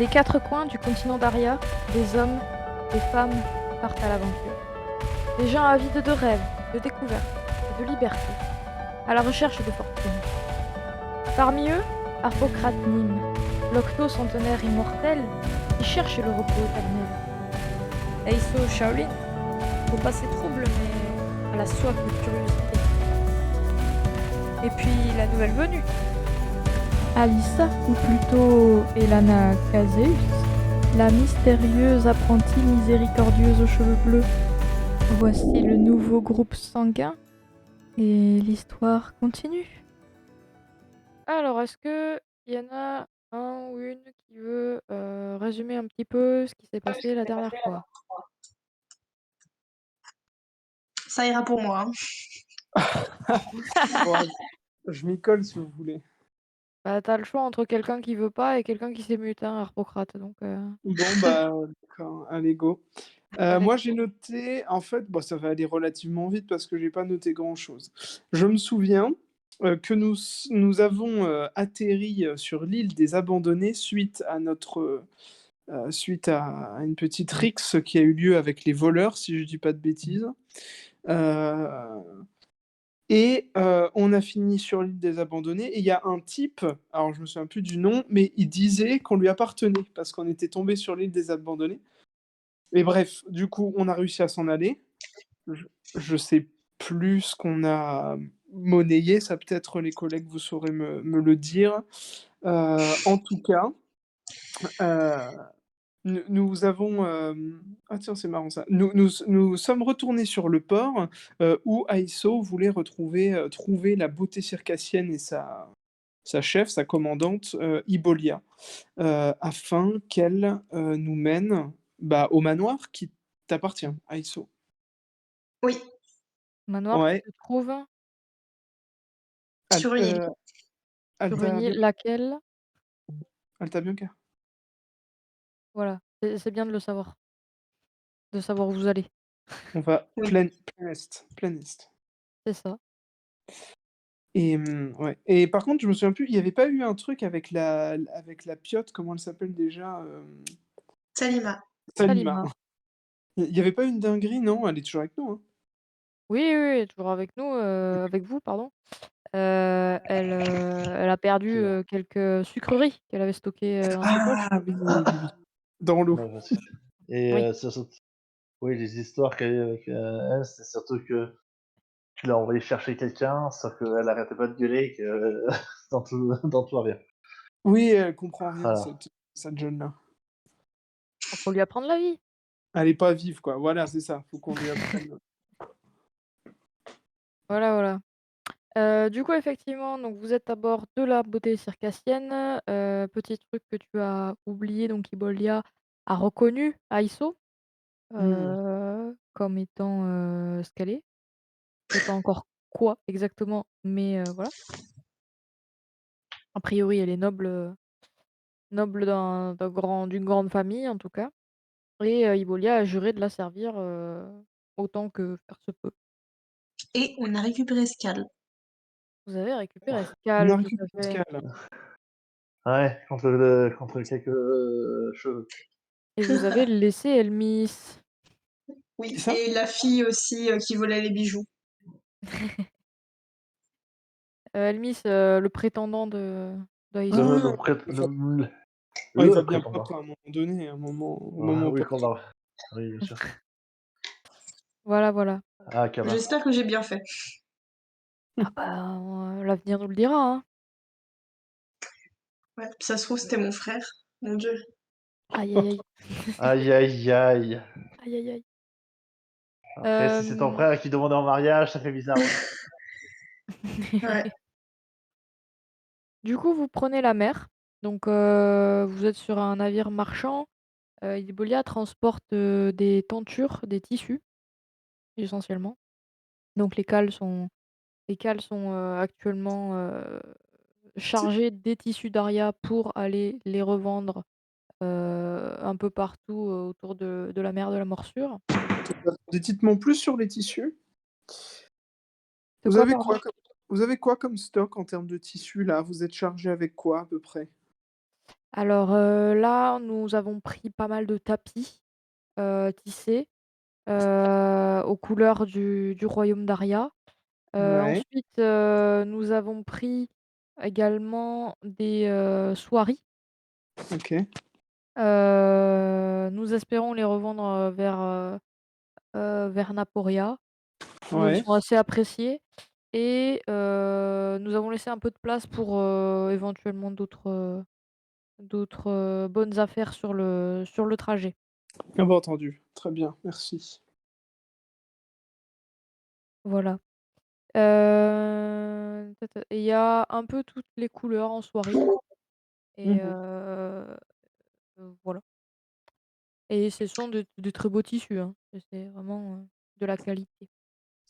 Des quatre coins du continent d'Aria, des hommes, des femmes partent à l'aventure. Des gens avides de rêves, de découvertes et de liberté, à la recherche de fortune. Parmi eux, Harpocrate Nîmes, l'octo-centenaire immortel qui cherche le repos éternel. Eiso Shaolin, au passé trouble mais à la soif de curiosité. Et puis la nouvelle venue, Alissa, ou plutôt Elana Caseus, la mystérieuse apprentie miséricordieuse aux cheveux bleus. Voici le nouveau groupe sanguin et l'histoire continue. Alors, est-ce que il y en a un ou une qui veut résumer un petit peu ce qui s'est passé la dernière fois? Ça ira pour moi. Bon, je m'y colle si vous voulez. Bah, t'as le choix entre quelqu'un qui veut pas et quelqu'un qui s'émute, hein, Harpocrate, donc Bon, bah, d'accord, allez, go. allez. Moi, j'ai noté, en fait, bon, ça va aller relativement vite parce que j'ai pas noté grand-chose. Je me souviens que nous avons atterri sur l'île des Abandonnés suite à une petite rixe qui a eu lieu avec les voleurs, si je dis pas de bêtises. Euh, on a fini sur l'île des Abandonnés et il y a un type, alors je me souviens plus du nom, mais il disait qu'on lui appartenait parce qu'on était tombé sur l'île des Abandonnés. Et bref, du coup, on a réussi à s'en aller. Je sais plus ce qu'on a monnayé, ça peut-être les collègues vous saurez me le dire. En tout cas, euh, nous avons. Ah tiens, c'est marrant ça. Nous sommes retournés sur le port où Aiso voulait trouver la beauté circassienne et sa chef, sa commandante, Ibolia, afin qu'elle nous mène bah, au manoir qui t'appartient, Aiso. Oui, Manoir qui Ouais, se trouve sur une île. sur une Alta île, Bianca. laquelle? Alta Bianca. Voilà, c'est bien de savoir où vous allez. On va Oui. plein est. C'est ça. Et ouais. Et par contre, je me souviens plus, il y avait pas eu un truc avec la piotte, comment elle s'appelle déjà Salima. Salima. Salima. Il y avait pas une dinguerie, non? Elle est toujours avec nous, hein? Oui, oui, oui, toujours avec nous, avec vous, pardon. Elle a perdu, Qui quelques sucreries qu'elle avait stockées, dans ses poches. Ah oui, oui, oui, oui. Dans l'eau. Ouais, parce que et Oui. c'est surtout oui, les histoires qu'elle a eu avec, elle, c'est surtout que tu l'as envoyé chercher quelqu'un, sauf qu'elle arrêtait pas de gueuler que dans tout va bien. Oui, elle comprend rien, Voilà. cette jeune-là. Faut lui apprendre la vie. Elle est pas vive, quoi. Voilà, c'est ça. Faut qu'on lui apprenne. Voilà, voilà. Du coup, effectivement, donc vous êtes à bord de la beauté circassienne. Petit truc que tu as oublié, donc Ibolia a reconnu Aiso, Hmm. comme étant, ce qu'elle est. Je sais pas encore quoi exactement, mais voilà. A priori, elle est noble, noble d'une grande famille, en tout cas. Et Ibolia a juré de la servir, autant que faire se peut. Et on a récupéré Scal. Vous avez récupéré On Scal, a tout à récupéré fait. Pascal. Ouais, contre quelques, cheveux. Et vous avez laissé Elmis. Qui Oui, ça? et la fille aussi qui volait les bijoux. Elmis, le prétendant de Le d'Aiso. le Ah! prét Il va, il va le bien pop prétendant. à un moment donné, au Ouais, moment oui, qu'on opportun. a oui, bien sûr. Voilà, voilà. Ah, Kama. J'espère que j'ai bien fait. Ah bah, l'avenir nous le dira, hein. Ouais, ça se trouve, c'était mon frère. Mon Dieu. Aïe, aïe, aïe. Aïe, aïe, aïe. Aïe, aïe, aïe. Après, si c'est ton Hem, frère qui demande en mariage, ça fait bizarre aussi. Ouais. du coup, vous prenez la mer, donc vous êtes sur un navire marchand. Ibolia transporte, des tentures, des tissus, essentiellement. Donc les cales sont, actuellement, chargées des tissus d'Aria pour aller les revendre, un peu partout, autour de la mer de la Morsure. Dites-moi plus sur les tissus. De Vous quoi, avez pardon? quoi comme, vous avez quoi comme stock en termes de tissus là? Vous êtes chargé avec quoi à peu près? Alors, là, nous avons pris pas mal de tapis, tissés, aux couleurs du royaume d'Aria. Ouais, Ensuite, nous avons pris également des, soieries. OK. Nous espérons les revendre, vers Naporia, où elles Ouais, sont assez appréciées et nous avons laissé un peu de place pour, éventuellement d'autres, bonnes affaires sur le trajet. bien entendu. Très bien, merci. Voilà. Et il y a un peu toutes les couleurs en soierie et Mmh. voilà. Et ce sont de très beaux tissus, hein. C'est vraiment, de la qualité.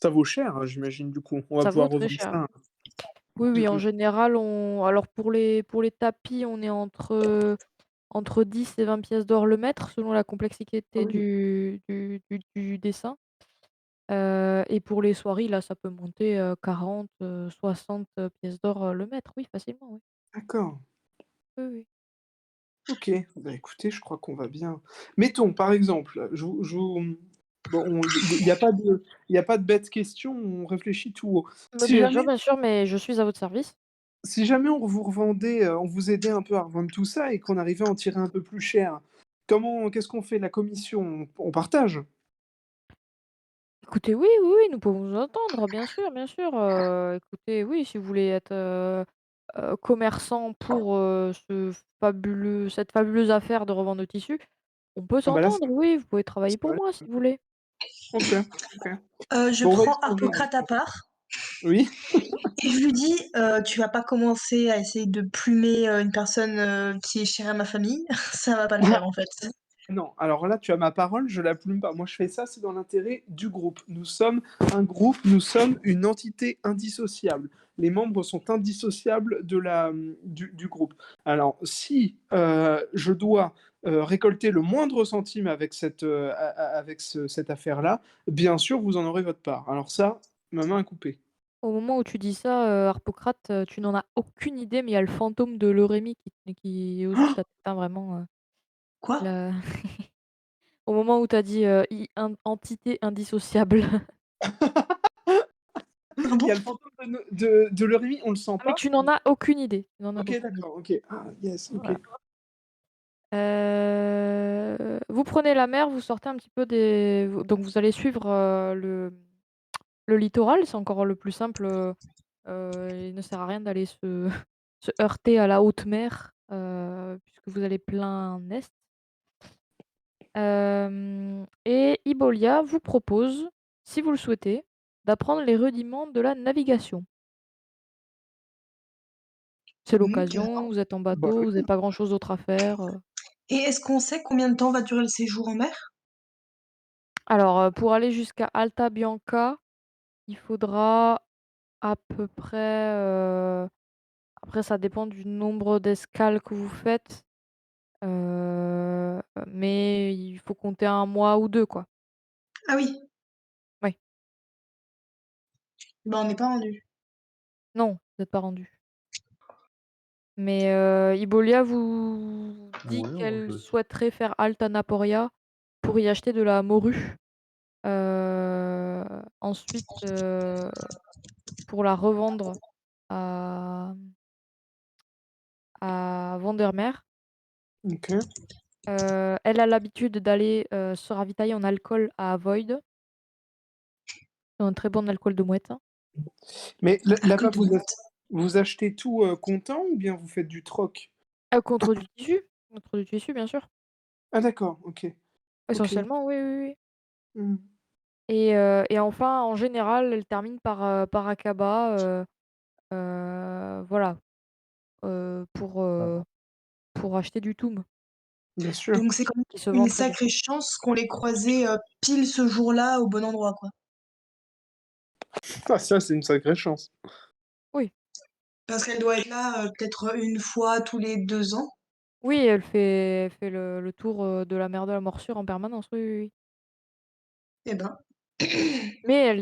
Ça vaut cher, j'imagine, du coup? On va Ça vaut pouvoir très revendre cher. ça, Oui, du oui, en coup? général, on alors pour les tapis, on est entre 10 et 20 pièces d'or le mètre, selon la complexité Ah oui. du dessin. Et pour les soieries, là, ça peut monter, 40, 60, pièces d'or, le mètre. Oui, facilement, oui. D'accord. Oui, oui. OK. Bah, écoutez, je crois qu'on va bien mettons, par exemple, bon, il y a pas de bêtes questions, on réfléchit tout haut. Bah, Si jamais bien sûr, mais je suis à votre service. si jamais on vous revendait, on vous aidait un peu à revendre tout ça et qu'on arrivait à en tirer un peu plus cher, qu'est-ce qu'on fait? La commission, on partage? Écoutez, oui, oui, oui, nous pouvons nous entendre, bien sûr, bien sûr. Écoutez, oui, si vous voulez être, commerçant pour, cette fabuleuse affaire de revente de tissus, on peut Ah bah, là, ça s'entendre, oui, vous pouvez travailler pour ouais. moi si vous voulez. OK, OK. Je Bon, on va prends échanger Harpocrate à alors. part Oui? et je lui dis, «Tu vas pas commencer à essayer de plumer, une personne, qui est chère à ma famille. Ça va pas le faire, en fait». Non, alors là, tu as ma parole, je la plume pas. Moi, je fais ça, c'est dans l'intérêt du groupe. Nous sommes un groupe, nous sommes une entité indissociable. Les membres sont indissociables du groupe. Alors, si je dois récolter le moindre centime avec cette affaire-là, bien sûr, vous en aurez votre part. Alors ça, ma main est coupée. Au moment où tu dis ça, Harpocrate, tu n'en as aucune idée, mais il y a le fantôme de l'Eurémie qui est au-dessus de ta tête, hein, vraiment, Quoi? là au moment où tu as dit, i in entité indissociable. Il y Pardon? a le fantôme de Lorimi, on le sent Ah mais pas? tu n'en as aucune idée, tu n'en as Ok, aucune idée. d'accord, ok. Ah, yes, ok. Voilà. Vous prenez la mer, vous sortez un petit peu des vous donc vous allez suivre, le littoral, c'est encore le plus simple, il ne sert à rien d'aller se se heurter à la haute mer, puisque vous allez plein est. Et Ibolia vous propose, si vous le souhaitez, d'apprendre les rudiments de la navigation. C'est l'occasion, D'accord. vous êtes en Bah bateau, vous avez oui. pas grand chose d'autre à faire. Et est-ce qu'on sait combien de temps va durer le séjour en mer? Alors, pour aller jusqu'à Alta Bianca, il faudra à peu près, après ça dépend du nombre d'escales que vous faites, mais il faut compter 1 mois ou 2 quoi. Ah oui, Oui. bah, on n'est pas rendu. Non, vous êtes pas rendu. Mais, Ibolia vous dit Oui, moi qu'elle je souhaiterait faire halte à Naporia pour y acheter de la morue, ensuite, pour la revendre à Vandermeer. Ok. Elle a l'habitude d'aller, se ravitailler en alcool à Avoyd. C'est un très bon alcool de mouette, hein. Mais là-bas, Alcool de mouette. vous achetez tout comptant ou bien vous faites du troc? Contre du tissu, bien sûr. Ah d'accord, ok. Ok. Essentiellement, oui, oui, oui. Hmm. Et enfin, en général, elle termine par Akaba, voilà, pour acheter du toum, Bien sûr. Donc c'est quand même qui se vend une très bien. sacrée chance qu'on l'ait croisée, pile ce jour-là au bon endroit, quoi. Ah ça, c'est une sacrée chance. Oui, Parce qu'elle doit être là, peut-être, une fois tous les 2 ans. oui, elle fait le tour, de la mer de la Morsure en permanence, oui, oui, oui. Eh ben. Mais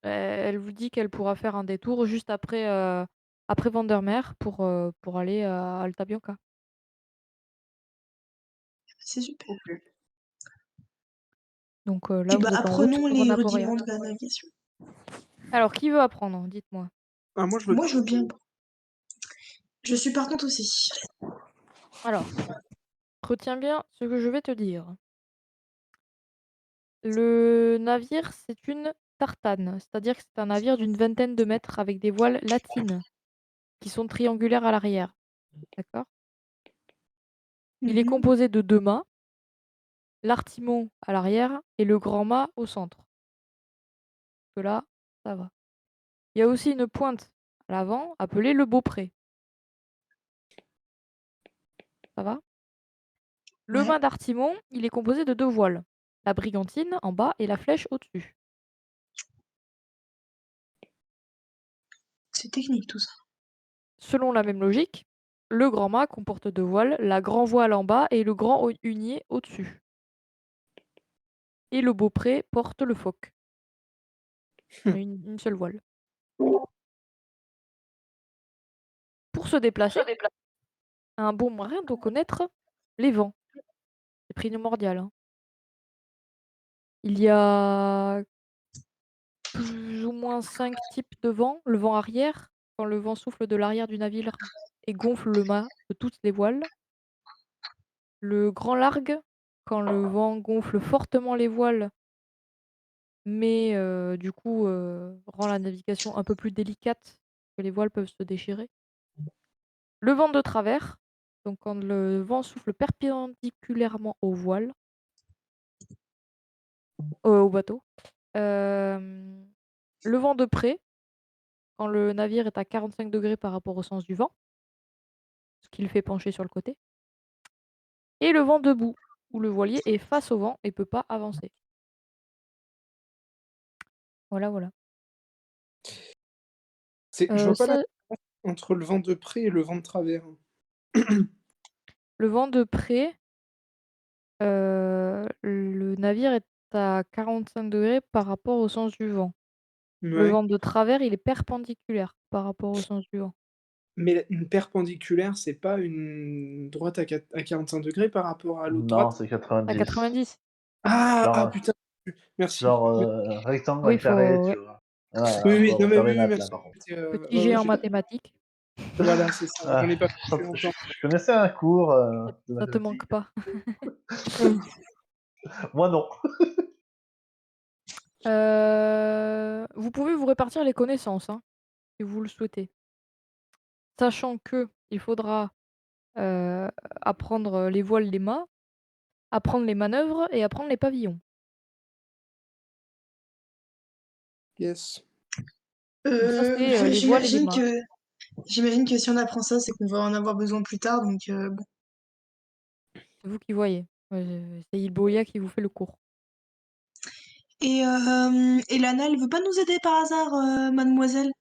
elle vous dit qu'elle pourra faire un détour juste après, après Vandermeer pour aller à Alta Bianca. C'est super. Ok. Donc Et là, vous bah, êtes en route apprenons sur les Naporia. rudiments de la navigation. Alors, qui veut apprendre? Dites-moi. Ah, moi, je veux Moi, bien. je veux bien. Je suis partante aussi. Alors, retiens bien ce que je vais te dire. Le navire, c'est une tartane, c'est-à-dire que c'est un navire d'une vingtaine de mètres avec des voiles latines qui sont triangulaires à l'arrière. D'accord? Il est Mhm. composé de 2 mâts, l'artimon à l'arrière et le grand mât au centre. Que là, ça va. Il y a aussi une pointe à l'avant appelée le beaupré. Ça va? Le Ouais, mât d'artimon, il est composé de 2 voiles, la brigantine en bas et la flèche au-dessus. c'est technique tout ça. Selon la même logique, le grand mât comporte 2 voiles, la grand voile en bas et le grand hunier au-dessus. Et le beaupré porte le foc, une seule voile. Pour se déplacer, un bon marin doit connaître les vents. C'est primordial, hein. Il y a plus ou moins 5 types de vent. Le vent arrière, quand le vent souffle de l'arrière du navire et gonfle le mât de toutes les voiles. Le grand largue, quand le vent gonfle fortement les voiles, mais du coup, rend la navigation un peu plus délicate, que les voiles peuvent se déchirer. Le vent de travers, donc quand le vent souffle perpendiculairement aux voiles, au bateau. Le vent de près, quand le navire est à 45 degrés par rapport au sens du vent, ce qui le fait pencher sur le côté. Et le vent debout, où le voilier est face au vent et peut pas avancer. Voilà, voilà. Je vois pas la Ça, différence entre le vent de près et le vent de travers. le vent de près, le navire est à 45 degrés par rapport au sens du vent. Le Ouais. vent de travers, il est perpendiculaire par rapport au sens du vent. Mais une perpendiculaire, c'est pas une droite à 45 degrés par rapport à l'autre Non, droite? c'est À 90. 90. Ah Genre, putain, merci. genre rectangle Oui, carré, faut, tu ouais, vois. Ah, Oui, oui, non faut mais faire des oui, oui, maths là, merci. par contre. petit Ouais, jet ouais, en j'ai mathématiques. voilà, c'est ça. Ah, J'en ai pas fait depuis je longtemps. connaissais un cours de Ça te manque mathématiques. pas. Moi, non. Vous pouvez vous répartir les connaissances, hein, si vous le souhaitez. Sachant que il faudra apprendre les voiles, les mâts, apprendre les manœuvres et apprendre les pavillons. Yes. Donc ça, c'est les voiles et les mâts. J'imagine que si on apprend ça, c'est qu'on va en avoir besoin plus tard, donc bon. C'est vous qui voyez. Ouais, c'est Ilboya qui vous fait le cours. Et Lana, elle veut pas nous aider par hasard, mademoiselle?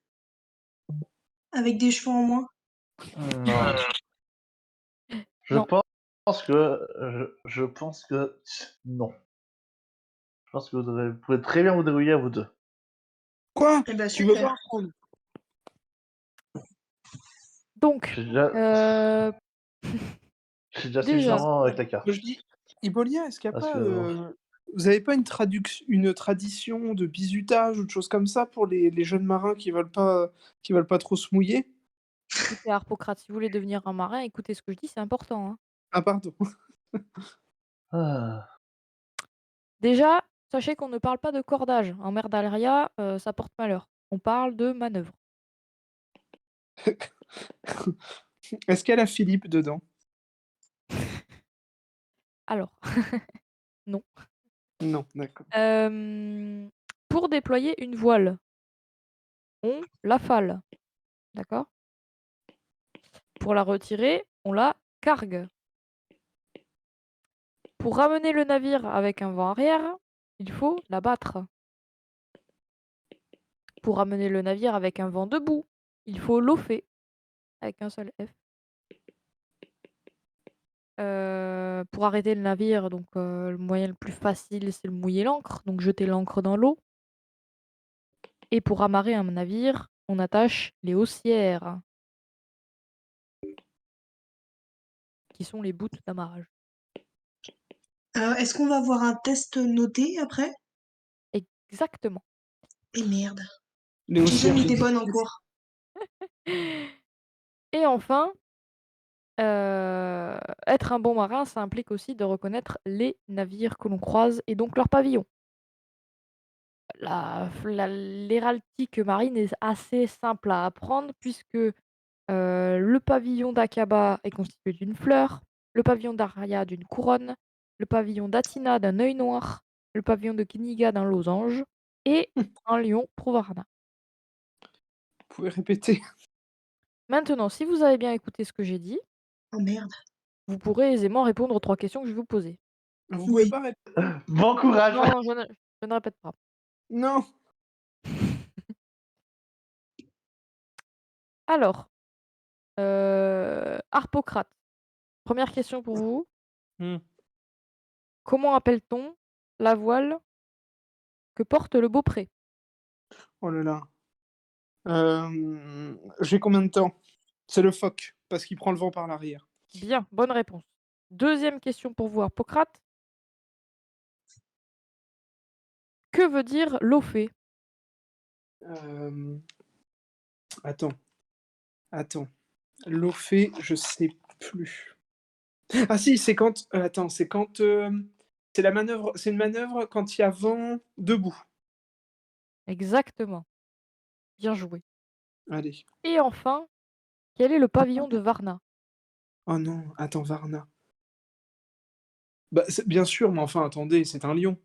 Avec des chevaux en moins? Non. Je Non, pense que je pense que non. Je pense que vous pouvez très bien vous débrouiller à vous deux. Quoi? Eh ben Tu veux super. pas apprendre? donc, J'ai déjà, heu, j'ai déjà déjà, suffisamment avec la carte. Je dis, Ibolia, est-ce qu'il n'y a Parce pas, que bon. vous avez pas une tradition de bizutage ou de choses comme ça pour les jeunes marins qui veulent pas trop se mouiller? écoutez Harpocrate, si vous voulez devenir un marin, écoutez ce que je dis, c'est important, hein. Ah pardon. Ah, Déjà, sachez qu'on ne parle pas de cordage. En mer d'Alaria, ça porte malheur. On parle de manœuvre. Est-ce qu'il y a la Philippe dedans? Alors, non. Non, d'accord. Pour déployer une voile, on l'affale, d'accord? Pour la retirer, on la cargue. Pour ramener le navire avec un vent arrière, il faut la battre. Pour ramener le navire avec un vent debout, il faut l'offer avec un seul F. Pour arrêter le navire, donc le moyen le plus facile, c'est de mouiller l'ancre, donc jeter l'ancre dans l'eau. Et pour amarrer un navire, on attache les haussières, qui sont les bouts d'amarrage. Est-ce qu'on va avoir un test noté après? Exactement. Et merde, Léo j'ai jamais cherche été des bonne en pièces. cours. Et enfin, être un bon marin, ça implique aussi de reconnaître les navires que l'on croise et donc leurs pavillons. L'héraldique marine est assez simple à apprendre puisque le pavillon d'Aqaba est constitué d'une fleur, le pavillon d'Aria d'une couronne, le pavillon d'Athina d'un œil noir, le pavillon de Kniga d'un losange et un lion prouve Varna. Vous pouvez répéter? Maintenant, si vous avez bien écouté ce que j'ai dit, Oh merde. vous pourrez aisément répondre aux 3 questions que je vais vous poser. Vous pouvez Oui. pas répéter? Bon courage! Non, je ne répète pas. Non. Alors, Harpocrate, première question pour vous. Hmm. Comment appelle-t-on la voile que porte le beaupré? Oh là là. J'ai combien de temps? C'est le phoque, parce qu'il prend le vent par l'arrière. Bien, bonne réponse. Deuxième question pour vous, Harpocrate. Que veut dire l'ophée? Euh, Attends, attends. L'ophée, je sais plus. Ah si, c'est quand. Attends, c'est quand. C'est la manœuvre. C'est une manœuvre quand il y a vent debout. Exactement. Bien joué. Allez. Et enfin, quel est le pavillon de Varna? Oh non, attends, Varna. Bah, bien sûr, mais enfin, attendez, c'est un lion.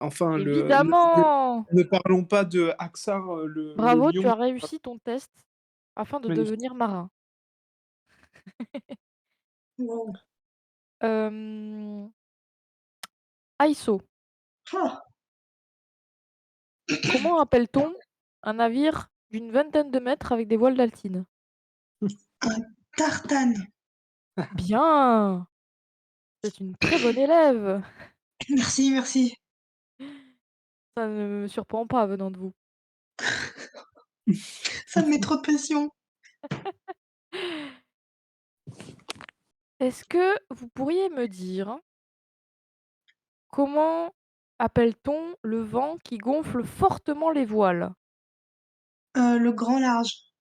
Enfin, Évidemment! ne parlons pas de Aksar, le Bravo, tu lion. as réussi ton test afin de Magnifique. devenir marin. Wow. Aiso, Oh, comment appelle-t-on un navire d'une vingtaine de mètres avec des voiles d'altine? un tartane. Bien! C'est une très bonne élève. Merci, merci. Ça ne me surprend pas venant de vous. Ça me met trop de pression. Est-ce que vous pourriez me dire comment appelle-t-on le vent qui gonfle fortement les voiles? Le grand large.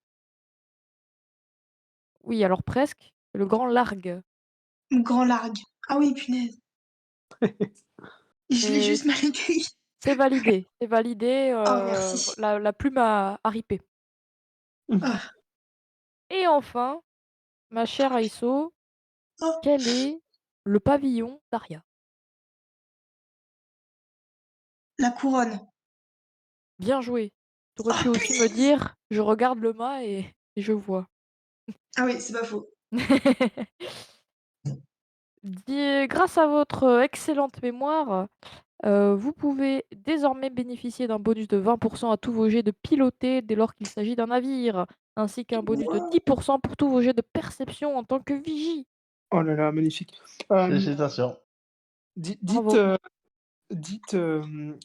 Oui, alors presque, le grand largue. Le grand largue. Ah oui, punaise. Je l'ai C'est juste mal écrit. c'est validé, Oh, merci. la plume a ripé. Ah, Et enfin, ma chère Aïsso, oh, quel est le pavillon d'Aria? la couronne. Bien joué. Tu aurais pu Oh, aussi me punaise. dire: «Je regarde le mât et je vois». Ah oui, c'est pas faux. Grâce à votre excellente mémoire, vous pouvez désormais bénéficier d'un bonus de 20 à tous vos jets de piloter dès lors qu'il s'agit d'un navire, ainsi qu'un bonus de 10 pour tous vos jets de perception en tant que vigie. Oh là là, magnifique. Euh, Félicitations. dites, Bravo.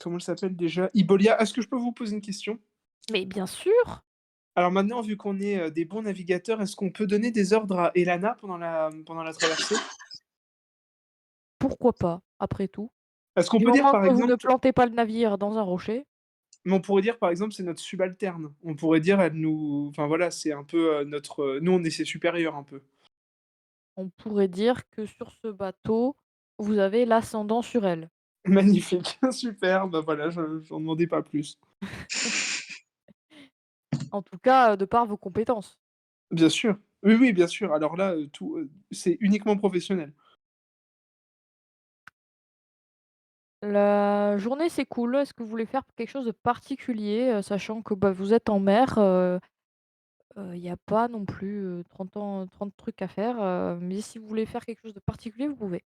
comment elle s'appelle déjà? Ibolia, est-ce que je peux vous poser une question? Mais bien sûr! Alors maintenant, vu qu'on est des bons navigateurs, est-ce qu'on peut donner des ordres à Elana pendant la traversée? Pourquoi pas, après tout? Est-ce qu'on Du peut dire moment par que vous ne exemple, plantez pas le navire dans un rocher, mais on pourrait dire par exemple c'est notre subalterne. On pourrait dire elle nous, enfin voilà, c'est un peu notre, nous on est ses supérieurs un peu. on pourrait dire que sur ce bateau, vous avez l'ascendant sur elle. Magnifique, super, bah voilà, j'en demandais pas plus. En tout cas, de par vos compétences. Bien sûr. Oui, oui, bien sûr. Alors là, tout, c'est uniquement professionnel. La journée s'écoule. Est-ce que vous voulez faire quelque chose de particulier, sachant que, bah, vous êtes en mer, il y a pas non plus, 30 trucs à faire, mais si vous voulez faire quelque chose de particulier, vous pouvez.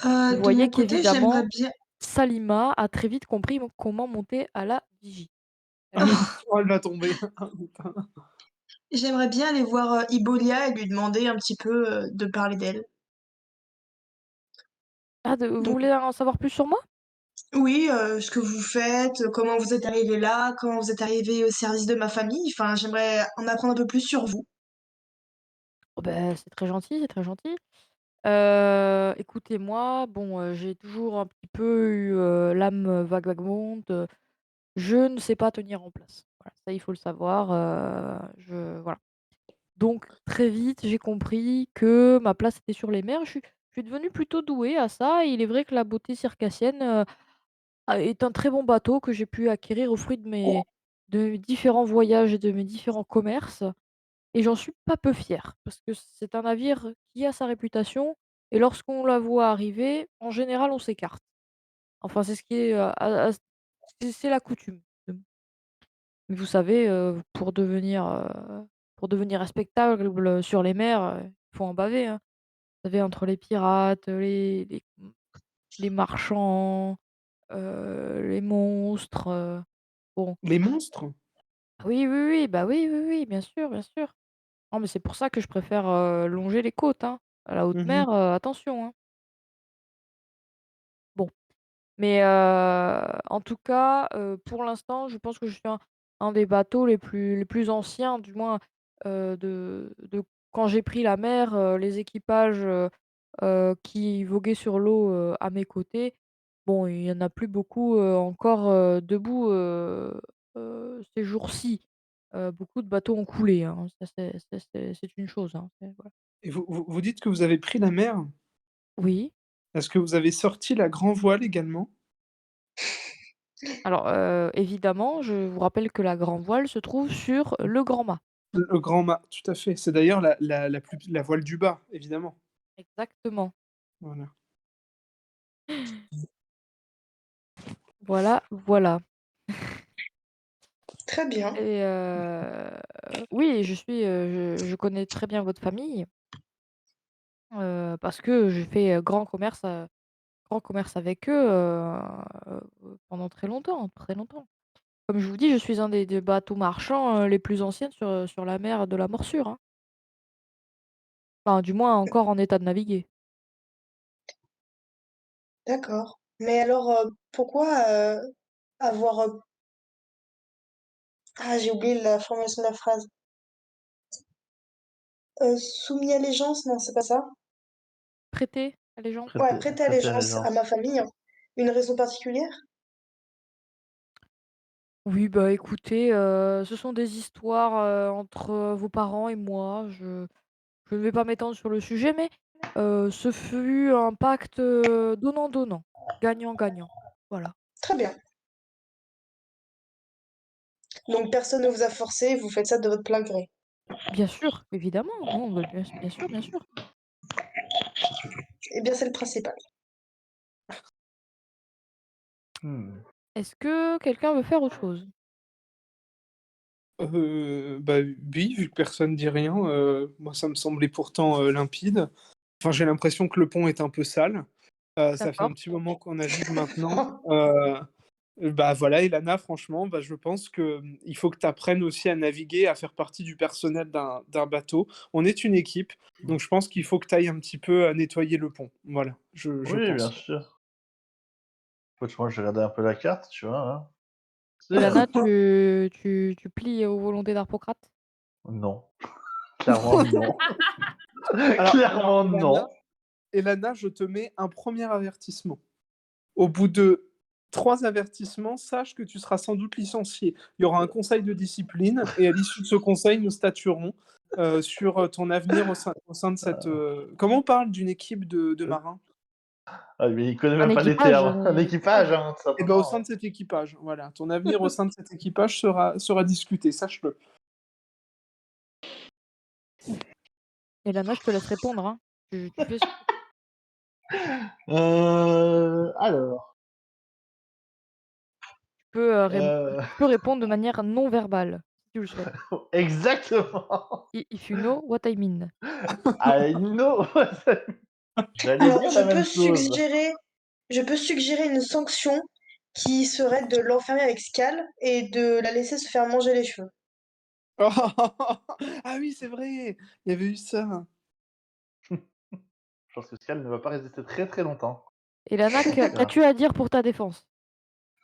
Vous De voyez mon côté, j'aimerais qu'évidemment, bien. Salima a très vite compris comment monter à la vigie. Elle a compris. Oh, elle va tomber. Ah, putain. J'aimerais bien aller voir, Ibolia et lui demander un petit peu, de parler d'elle. Ah vous Donc voulez en savoir plus sur moi? oui, ce que vous faites, comment vous êtes arrivé là, comment vous êtes arrivé au service de ma famille. Enfin, j'aimerais en apprendre un peu plus sur vous. Oh beh, c'est très gentil, c'est très gentil. Écoutez, moi, bon, j'ai toujours un petit peu eu, l'âme, vagabonde, je ne sais pas tenir en place. Voilà, ça, il faut le savoir, je voilà. Donc très vite, j'ai compris que ma place était sur les mers. Je suis devenue plutôt douée à ça et il est vrai que la beauté circassienne, est un très bon bateau que j'ai pu acquérir au fruit de mes différents voyages et de mes différents commerces et j'en suis pas peu fière parce que c'est un navire qui a sa réputation et lorsqu'on la voit arriver, en général, on s'écarte. Enfin, c'est ce qui est, c'est la coutume. Mais vous savez, pour devenir respectable sur les mers, il faut en baver, hein. Vous savez, entre les pirates, les marchands, les monstres, bon. Les monstres? Oui, oui, oui, bah, oui, oui, oui, bien sûr, bien sûr. Non, mais c'est pour ça que je préfère, longer les côtes, hein. À la haute Mmh. mer, attention, hein. Bon. Mais en tout cas, pour l'instant, je pense que je suis un des bateaux les plus anciens, du moins, de quand j'ai pris la mer, les équipages, qui voguaient sur l'eau, à mes côtés, bon, il y en a plus beaucoup, encore, debout, ces jours-ci. Beaucoup de bateaux ont coulé, hein, ça c'est une chose, hein, voilà. Et vous dites que vous avez pris la mer? Oui. Est-ce que vous avez sorti la grand voile également? Alors, évidemment, je vous rappelle que la grand voile se trouve sur le grand mât. Le grand mât, tout à fait. C'est d'ailleurs la voile du bas, évidemment. Exactement. Voilà. Voilà, voilà. Très bien. Et oui, je connais très bien votre famille, parce que j'ai fait, grand commerce avec eux, pendant très longtemps, très longtemps. Comme je vous dis, je suis un des bateaux marchands, les plus anciens sur la mer de la Morsure, hein. Enfin, du moins encore en état de naviguer. D'accord. Mais alors, pourquoi, avoir, j'ai oublié la formulation de la phrase. Soumis allégeance? Non, c'est pas ça? Prêter allégeance? Ouais, prêter Prêter allégeance à ma allégeance. famille, hein. Une raison particulière? Oui, bah, écoutez, ce sont des histoires, entre, vos parents et moi. Je ne vais pas m'étendre sur le sujet, mais, ce fut un pacte, donnant-donnant, gagnant-gagnant. Voilà. Très bien. Donc personne ne vous a forcé, vous faites ça de votre plein gré. Bien sûr, évidemment, non, bah, bien sûr, bien sûr. Eh bien, c'est le principal. Mmh. Est-ce que quelqu'un veut faire autre chose? Bah, oui, vu que personne dit rien, moi ça me semblait pourtant, limpide. Enfin, j'ai l'impression que le pont est un peu sale. Ça fait un D'accord. petit moment qu'on navigue maintenant. Bah, voilà, et Lana, franchement, bah, je pense que, il faut que tu apprennes aussi à naviguer, à faire partie du personnel d'un bateau. On est une équipe, donc je pense qu'il faut que tu ailles un petit peu, nettoyer le pont. Voilà, je Oui, bien pense. sûr. Écoute, moi, je regardais un peu la carte, tu vois, hein. Tu Et sais, Lana, tu plies aux volontés d'Harpocrate? non, clairement non. Alors Clairement Elana non. Elana, je te mets un premier avertissement. Au bout de 3 avertissements, sache que tu seras sans doute licencié. Il y aura un conseil de discipline et à l'issue de ce conseil, nous statuerons, sur, ton avenir au sein de cette, comment on parle d'une équipe de marins? Ah, mais il connaît Un même pas les équipage, termes. Un équipage, hein, tout Et ben, au simplement, sein hein. de cet équipage, voilà. Ton avenir au sein de cet équipage sera discuté, sache-le. et Lana, je te laisse répondre, hein. Tu fais ce que Alors, tu peux, heu, tu peux répondre de manière non verbale, si tu le souhaites. exactement. I if you know what I mean. I know. J'allais Alors, dire la même chose. je peux suggérer une sanction qui serait de l'enfermer avec Scal et de la laisser se faire manger les cheveux. Ah oui, c'est vrai! Il y avait eu ça. Je pense que Scal ne va pas résister très, très longtemps. Et Lana, Voilà. qu'as-tu à dire pour ta défense?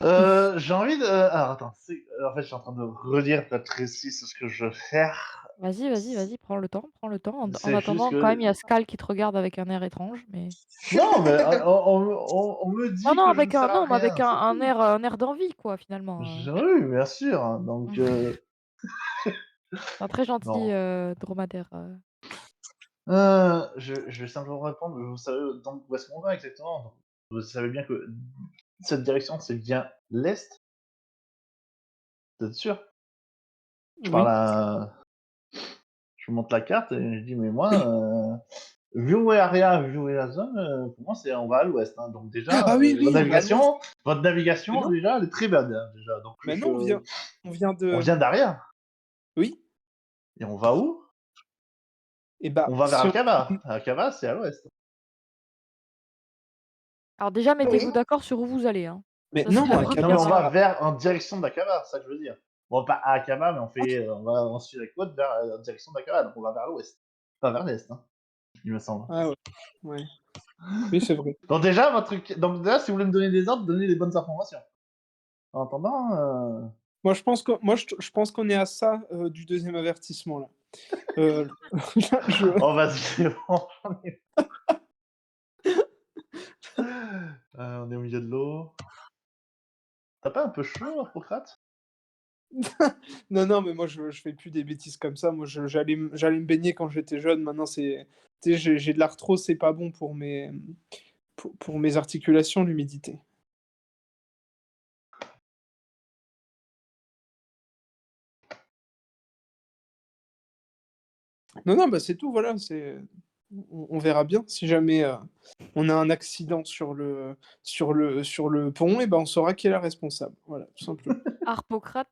J'ai envie de alors attends, en fait, je suis en train de relire pour être précis sur ce que je veux faire. Vas-y, prends le temps, prends le temps. En C'est juste attendant, quand même, que il y a Scal qui te regarde avec un air étrange, mais non, mais on me non, dit non, que je ne sers à mais avec rien, c'est tout. un air d'envie, quoi, finalement. Oui, bien sûr, hein, donc Un très gentil, non. dromadaire. Je vais simplement répondre, vous savez donc où est-ce qu'on va exactement? Donc, vous savez bien que cette direction, c'est bien l'est? Vous êtes sûr? Je parle Oui. à je vous montre la carte et je dis: «Mais moi, vu où est Aria, vu où est la zone, pour moi, c'est on va à l'ouest, hein». Donc déjà, Ah oui, oui, on va à l'ouest. votre Mais navigation non, déjà, elle est très bad, hein, déjà. Donc mais non, on vient on de. vient d'Aria Oui. et on va où? Et bah, On va vers si on. Akaba. Akaba, c'est à l'ouest. Alors déjà, Oui. mettez-vous d'accord sur où vous allez, hein. Mais Ça, c'est non, la Non, mais première on va chose. en direction d'Akaba, c'est ça que je veux dire. Bon, pas à Akaba, mais on suit la côte vers en direction d'Akaba, donc on va vers l'ouest. Pas vers l'est, hein, il me semble. Ah ouais. Ouais. Oui, c'est vrai. Donc déjà, si vous voulez me donner des ordres, donnez les bonnes informations. En attendant, Je pense qu'on est à ça du deuxième avertissement là. Là, oh vas-y, c'est bon, on est au milieu de l'eau. T'as pas un peu chaud, Hippocrate? Non, non, mais moi je fais plus des bêtises comme ça. Moi, j'allais me baigner quand j'étais jeune. Maintenant, tu sais, j'ai de l'arthrose, c'est pas bon pour mes articulations, l'humidité. Non, non, bah c'est tout. Voilà, on verra bien. Si jamais on a un accident sur le pont, et ben on saura qui est la responsable. Voilà, tout simplement. Harpocrate,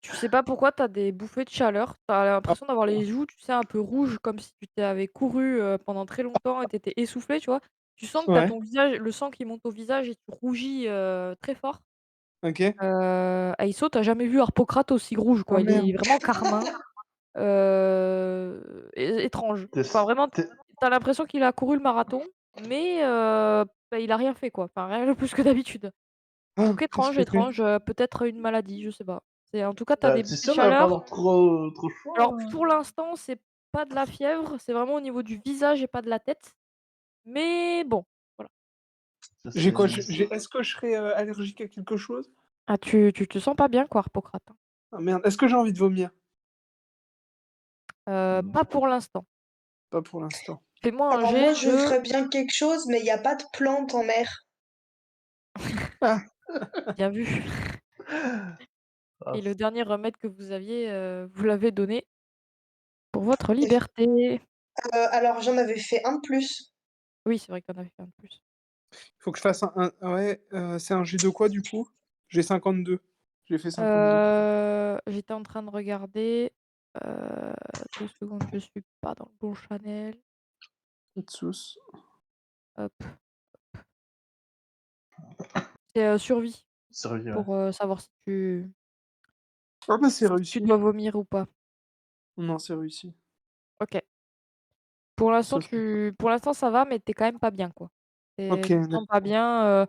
tu sais pas pourquoi tu as des bouffées de chaleur. Tu as Ah, l'impression d'avoir les joues, tu sais, un peu rouges, comme si tu avais couru, pendant très longtemps et tu étais essoufflé, tu vois? Tu sens que tu as ouais. ton visage le sang qui monte au visage et tu rougis, très fort. Ok. Aïsso, tu as jamais vu Harpocrate aussi rouge, Oh quoi. Il est merde. vraiment carmin, étrange. T'es Enfin, vraiment, t'es tu as l'impression qu'il a couru le marathon, mais bah, il a rien fait, quoi. Enfin, rien de plus que d'habitude. Ah, Donc qu'est-ce étrange, que j'ai? étrange, peut-être une maladie, je sais pas. C'est en tout cas, tu as des tu bouffées de sûr de pas chaleur. avoir trop chaud, Alors pour l'instant, c'est pas de la fièvre, c'est vraiment au niveau du visage et pas de la tête. Mais bon, voilà. Ça J'ai quoi? c'est Est-ce que je serais allergique à quelque chose? Ah tu te sens pas bien quoi, Harpocrate, hein. Ah merde. Est-ce que j'ai envie de vomir? Pas pour l'instant. Pas pour l'instant. Fais-moi un Alors moi, jet je de ferais bien quelque chose, mais il y a pas de plantes en mer. Ah, bien vu. ah, Et le dernier remède que vous aviez, vous l'avez donné pour votre Et liberté. alors j'en avais fait un de plus. Oui, c'est vrai que tu en avais fait un de plus. faut que je fasse ouais, c'est un jet de quoi du coup? J'ai 52. J'ai fait 52. J'étais en train de regarder, heu, 2 secondes, je suis pas dans le bon channel. Pas de sauce. Hop. C'est, survie survie, ouais. pour, savoir Ah bah c'est si tu réussi. dois vomir ou pas. Non, c'est réussi. OK. Ça, c'est- Pour l'instant ça va, mais tu es quand même pas bien, quoi. Ok, Tu te sens pas d'accord. bien,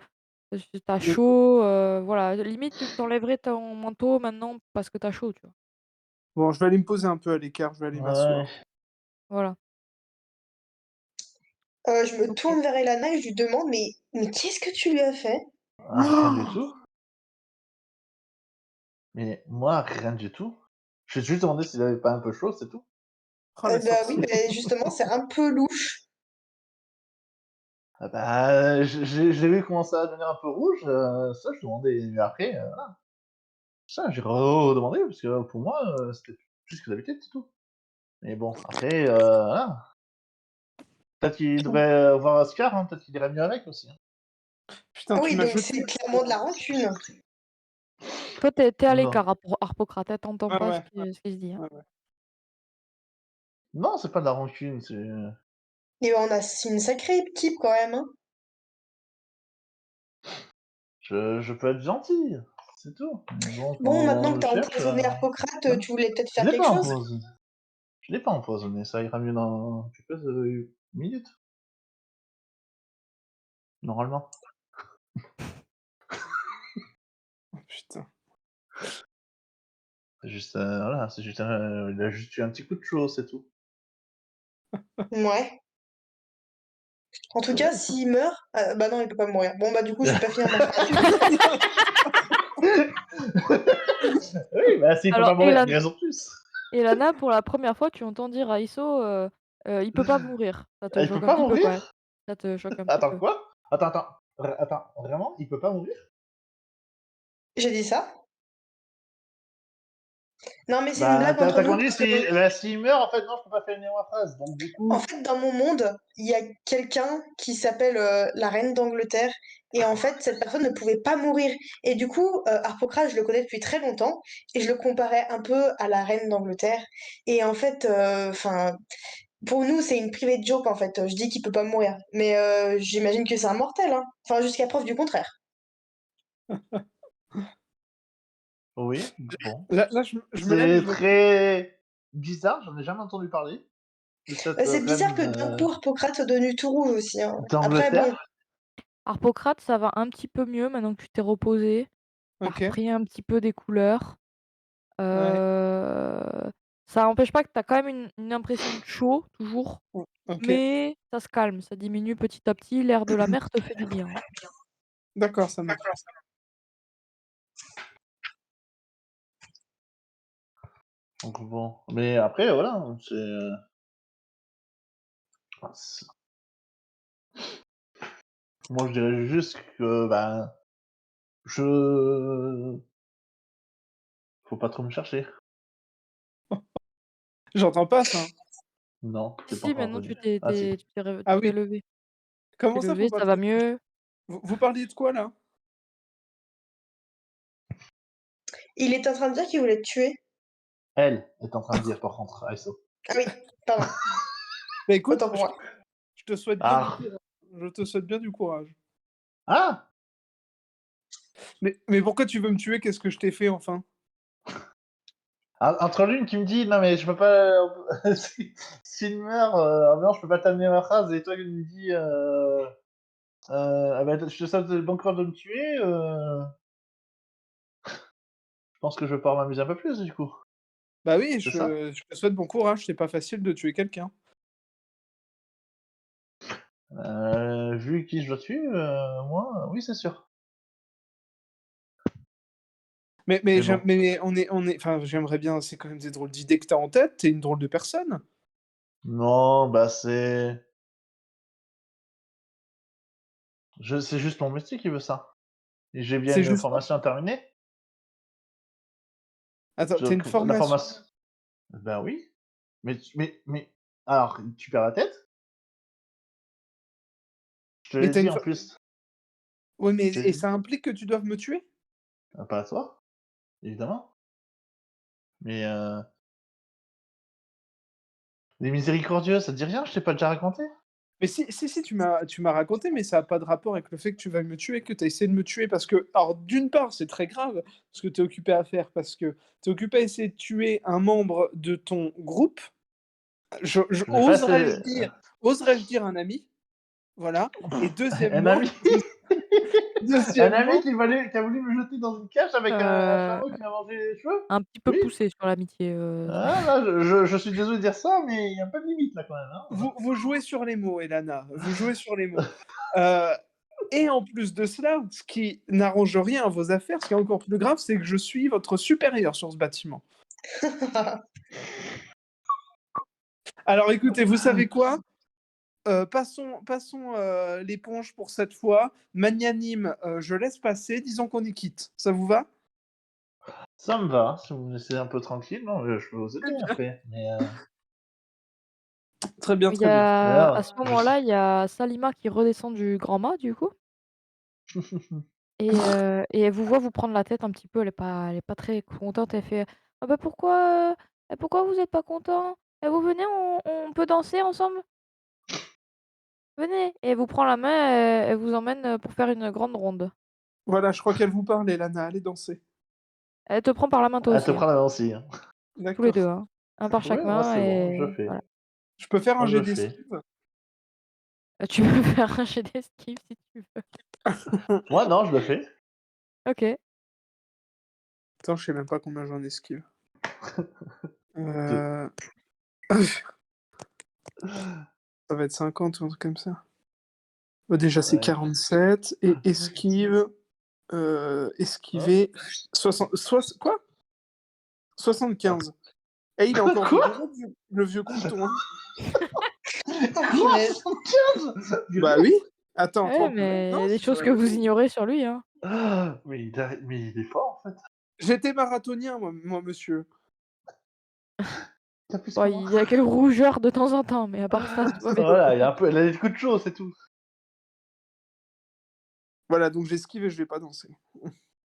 parce que tu as Et- chaud, voilà. Limite, tu t'enlèverais ton manteau maintenant parce que tu as chaud, tu vois? Bon, je vais aller me poser un peu à l'écart, je vais aller Ouais. m'asseoir. Voilà. Je me OK. tourne vers Elana et je lui demande: «Mais qu'est-ce que tu lui as fait?» Ah, rien du Oh tout. Mais moi, rien du tout. Je suis juste demandé s'il avait pas un peu chaud, c'est tout. Oh, la Bah, oui, sorcière. beh, justement, c'est un peu louche. Ah bah, je l'ai vu commencer à devenir un peu rouge, ça je demandais mais après, voilà. Ça j'ai redemandé parce que pour moi, c'était plus que d'habitude, c'est tout. Mais bon, après, voilà. Peut-être qu'il devrait, voir Oscar, hein, peut-être qu'il irait mieux avec aussi, hein. Putain, Ah tu oui, m'as donc jeté. c'est clairement de la rancune. Toi, tu es à Non. l'écart, Harpocrate, tu entends Ouais, pas ouais, ce qui se dit, hein. ouais, ouais. Non, c'est pas de la rancune, c'est Et on a c'est une sacrée équipe quand même, hein. je peux être gentil, c'est tout. Mais bon, quand Bon, maintenant on que me tu as cherche, empoisonné Harpocrate, non. tu voulais peut-être Je faire l'ai quelque pas chose? empoisonné. Je l'ai pas empoisonné, ça ira mieux dans quelques, minutes, normalement. Oh, putain. C'est juste, voilà, c'est juste il a juste eu un petit coup de chaud, c'est tout. Ouais. En tout cas, Ouais. s'il meurt, bah non, il peut pas mourir. Bon, bah du coup, je vais pas finir ma phrase. Oui, bah s'il peut Alors, pas mourir, une raison de plus. Elana, pour la première fois, tu entends dire à Isso, il peut pas mourir. Ça te Ah, il peut choque un pas petit peu, ouais. mourir? Ça te choque un petit Attends peu. quoi? Attends, vraiment? Il peut pas mourir? J'ai dit ça? Non, mais c'est une Bah, blague entre t'as nous conduit parce que si bah, s'il meurt, en fait, non, je peux pas finir ma phrase. Donc du en coup, fait, dans mon monde, il y a quelqu'un qui s'appelle la reine d'Angleterre. Et en fait, cette personne ne pouvait pas mourir. Et du coup, Harpocrate, je le connais depuis très longtemps. Et je le comparais un peu à la reine d'Angleterre. Et en fait, enfin, pour nous, c'est une private joke, en fait. Je dis qu'il peut pas mourir. Mais j'imagine que c'est un mortel, hein. Enfin, jusqu'à preuve du contraire. oui, bon. Là, je me lève et C'est je vais. très bizarre, j'en ai jamais entendu parler de cette C'est bizarre reine que d'un coup, Harpocrate soit devenu tout rouge aussi, hein. Après, bon, d'Angleterre. Harpocrate, ça va un petit peu mieux maintenant que tu t'es reposé. Tu Ok. repris un petit peu des couleurs. Ouais. Ça n'empêche pas que tu as quand même une impression de chaud, toujours. Ok. Mais ça se calme, ça diminue petit à petit. L'air de la mer te fait du bien. D'accord, ça marche. Donc bon. Mais après, voilà, c'est- moi je dirais juste que ben je faut pas trop me chercher. J'entends pas ça. Non, Si, c'est pas si, encore maintenant venu. Ah si. Ah tu t'es oui. levé. Comment T'es ça, faut levé, pas ça va trop. mieux. Vous parliez de quoi là? il est en train de dire qu'il voulait te tuer. Elle est en train de dire par contre, ISO. Ah oui, pardon. Bah écoute, Autant pour moi. je te souhaite bien du Ah. courage. Je te souhaite bien du courage. Ah. Mais pourquoi tu veux me tuer? Qu'est-ce que je t'ai fait enfin? Entre l'une qui me dit non mais je peux pas s'il meurt non je peux pas terminer ma phrase et toi qui me dis ah bah, je te souhaite bon courage de me tuer je pense que je vais pouvoir m'amuser un peu plus du coup. Bah oui, C'est ça? je te souhaite bon courage. C'est pas facile de tuer quelqu'un. Vu qui je dois tuer, moi, oui c'est sûr. Mais bon. Mais enfin, j'aimerais bien. C'est quand même des drôles d'idées que t'as en tête. T'es une drôle de personne. Non, bah c'est juste mon métier qui veut ça. Et j'ai bien C'est une juste ça. formation à terminer. Attends, t'as une La formation. formation. Ben oui. Mais alors tu perds la tête? Je te Mais l'ai t'as dit une. en plus. Ouais, mais Je te et l'ai dit. ça implique que tu doives me tuer? Pas à toi, évidemment. Mais les miséricordieux, ça te dit rien? Je t'ai pas déjà raconté? Mais si, tu m'as raconté, mais ça a pas de rapport avec le fait que tu vas me tuer, que tu as essayé de me tuer parce que alors d'une part, c'est très grave ce que tu es occupé à faire parce que tu es occupé à essayer de tuer un membre de ton groupe. Je Je n'ai pas oserais-je dire un ami? Voilà. Et un ami un ami deuxièmement, qui a voulu me jeter dans une cage avec un Heu, chameau qui m'a mangé les cheveux? un petit peu Oui. poussé sur l'amitié, Ah là, je suis désolé de dire ça, mais il y a un peu de limite là quand même, hein. vous jouez sur les mots, Elana, vous jouez sur les mots. Heu et en plus de cela, ce qui n'arrange rien à vos affaires, ce qui est encore plus grave, c'est que je suis votre supérieur sur ce bâtiment. Alors écoutez, vous savez quoi? Passons, l'éponge pour cette fois. Magnanime, je laisse passer, disons qu'on y quitte. Ça vous va? Ça me va, si vous me laissez un peu tranquille, non, je peux vous aider Très bien. après, mais Très bien, il y très bien. a à d'ailleurs, ce moment-là, il y a Salima qui redescend du grand mât, du coup et elle vous voit vous prendre la tête un petit peu, elle est pas très contente, elle fait: «Ah bah, pourquoi vous êtes pas content? Vous venez, on peut danser ensemble? Venez!» et elle vous prend la main, elle vous emmène, pour faire une grande ronde. Voilà, je crois qu'elle vous parle, Elana, allez danser. Elle te prend par la main toi elle te aussi, hein, prend la main aussi, hein. tous les 2, D'accord. hein. Un par Oui, chaque moi main c'est bon, je et fais. voilà. Je peux faire un Moi je jet fais. d'esquive? Tu peux faire un jet d'esquive si tu veux. Moi non, je le fais. OK. Attends, je sais même pas combien j'en esquive. Euh, Ça va être 50 ou un truc comme ça. Bah, déjà, c'est Ouais. 47. Et esquive. Hop. Esquiver. 60, quoi 75. Et il est encore Quoi? vivant, le vieux crouton. Hein. Oh, Quoi? punaise. 75? Bah oui. Attends, Ouais, 39. mais il y Non, a des c'est sur choses la que vous moitié. ignorez sur lui, hein. Mais il est fort en fait. J'étais marathonien, moi, monsieur. T'as plus que Bon, moi. il y a quelques rougeurs de temps en temps, mais à part ça, tout va bien. Voilà, il a des coups de chaud, c'est tout. Voilà, donc j'esquive et je vais pas danser.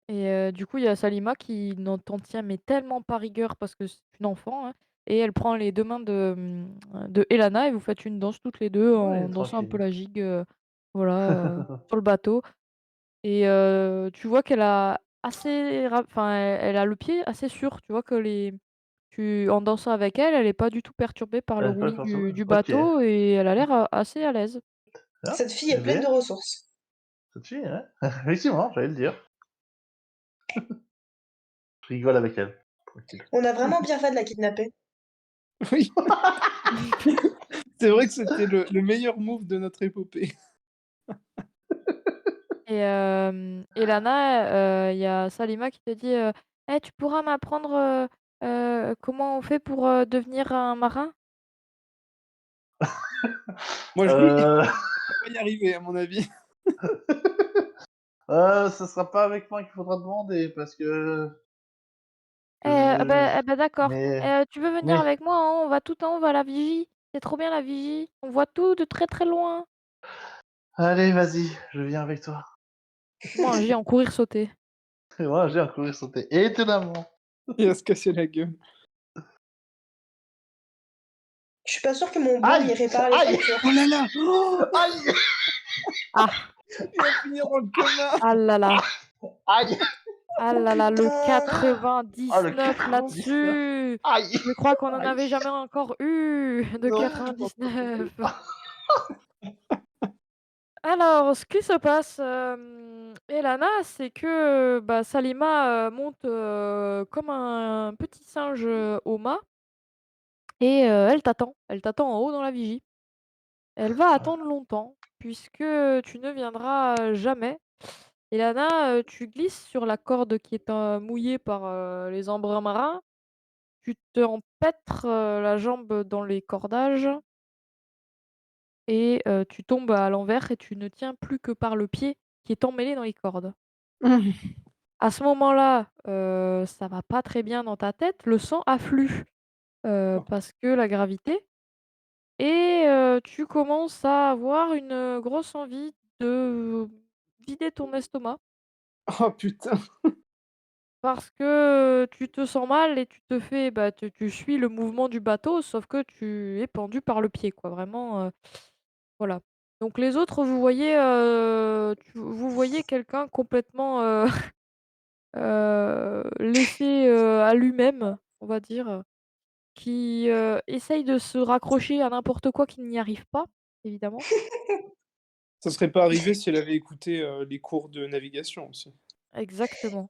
Et du coup, il y a Salima qui n'en t'en tient mais tellement pas rigueur parce que c'est une enfant, hein, et elle prend les 2 mains de Elana et vous faites une danse toutes les 2 Ouais, en dansant un peu tranquille. la gigue, voilà, sur le bateau. Et tu vois qu'elle a enfin, elle a le pied assez sûr. Tu vois que en dansant avec elle, elle est pas du tout perturbée par le Elle est pas roulis perturbée. du Ok. bateau et elle a l'air, assez à l'aise. Ah, Cette fille eh est pleine de bien, ressources. ça te suit, hein? Effectivement, j'allais le dire. Je rigole avec elle. Tranquille. On a vraiment bien fait de la kidnapper. Oui, c'est vrai que c'était le meilleur move de notre épopée. Et Lana, il y a Salima qui te dit, «Eh, tu pourras m'apprendre, comment on fait pour, devenir un marin?» Moi, oui, Euh... on va pas y arriver, à mon avis. Ce sera pas avec moi qu'il faudra demander parce que Ah bah, d'accord. mais Tu veux venir mais avec moi en haut? On va tout en haut, on va à la vigie. C'est trop bien la vigie. On voit tout de très, très loin. allez, vas-y, je viens avec toi. Moi, un jet en courir sauter. Et moi, j'ai un courir sauter. Étonnamment. Il va se casser la gueule. Je suis pas sûre que mon blâme Aïe! y répare les Aïe! fractures. Oh là là. Oh, Aïe! Ah! il va finir dans le coma. Ah là là! Aïe! Ah Oh là là, le putain! Ah, le 99 99. là-dessus! Aïe! Je crois qu'on en Aïe! avait jamais encore eu de Non, j'en peux plus. 99. Alors, ce qui se passe, Elana, c'est que, bah, Salima, monte, comme un petit singe, au mât et elle t'attend. Elle t'attend en haut dans la vigie. Elle va attendre longtemps puisque, tu ne viendras jamais. Elana, tu glisses sur la corde qui est, mouillée par, les embruns marins. Tu te empêtres, la jambe dans les cordages et tu tombes à l'envers et tu ne tiens plus que par le pied qui est emmêlé dans les cordes. À ce moment-là, ça va pas très bien dans ta tête, le sang afflue, parce que la gravité et tu commences à avoir une, grosse envie de vider ton estomac Oh putain. parce que, tu te sens mal et tu te fais bah, tu suis le mouvement du bateau sauf que tu es pendu par le pied quoi, vraiment, voilà. Donc les autres, vous voyez quelqu'un complètement, laissé, à lui-même, on va dire, qui, essaye de se raccrocher à n'importe quoi, qui n'y arrive pas, évidemment. Ça serait pas arrivé si elle avait écouté les cours de navigation aussi. Exactement.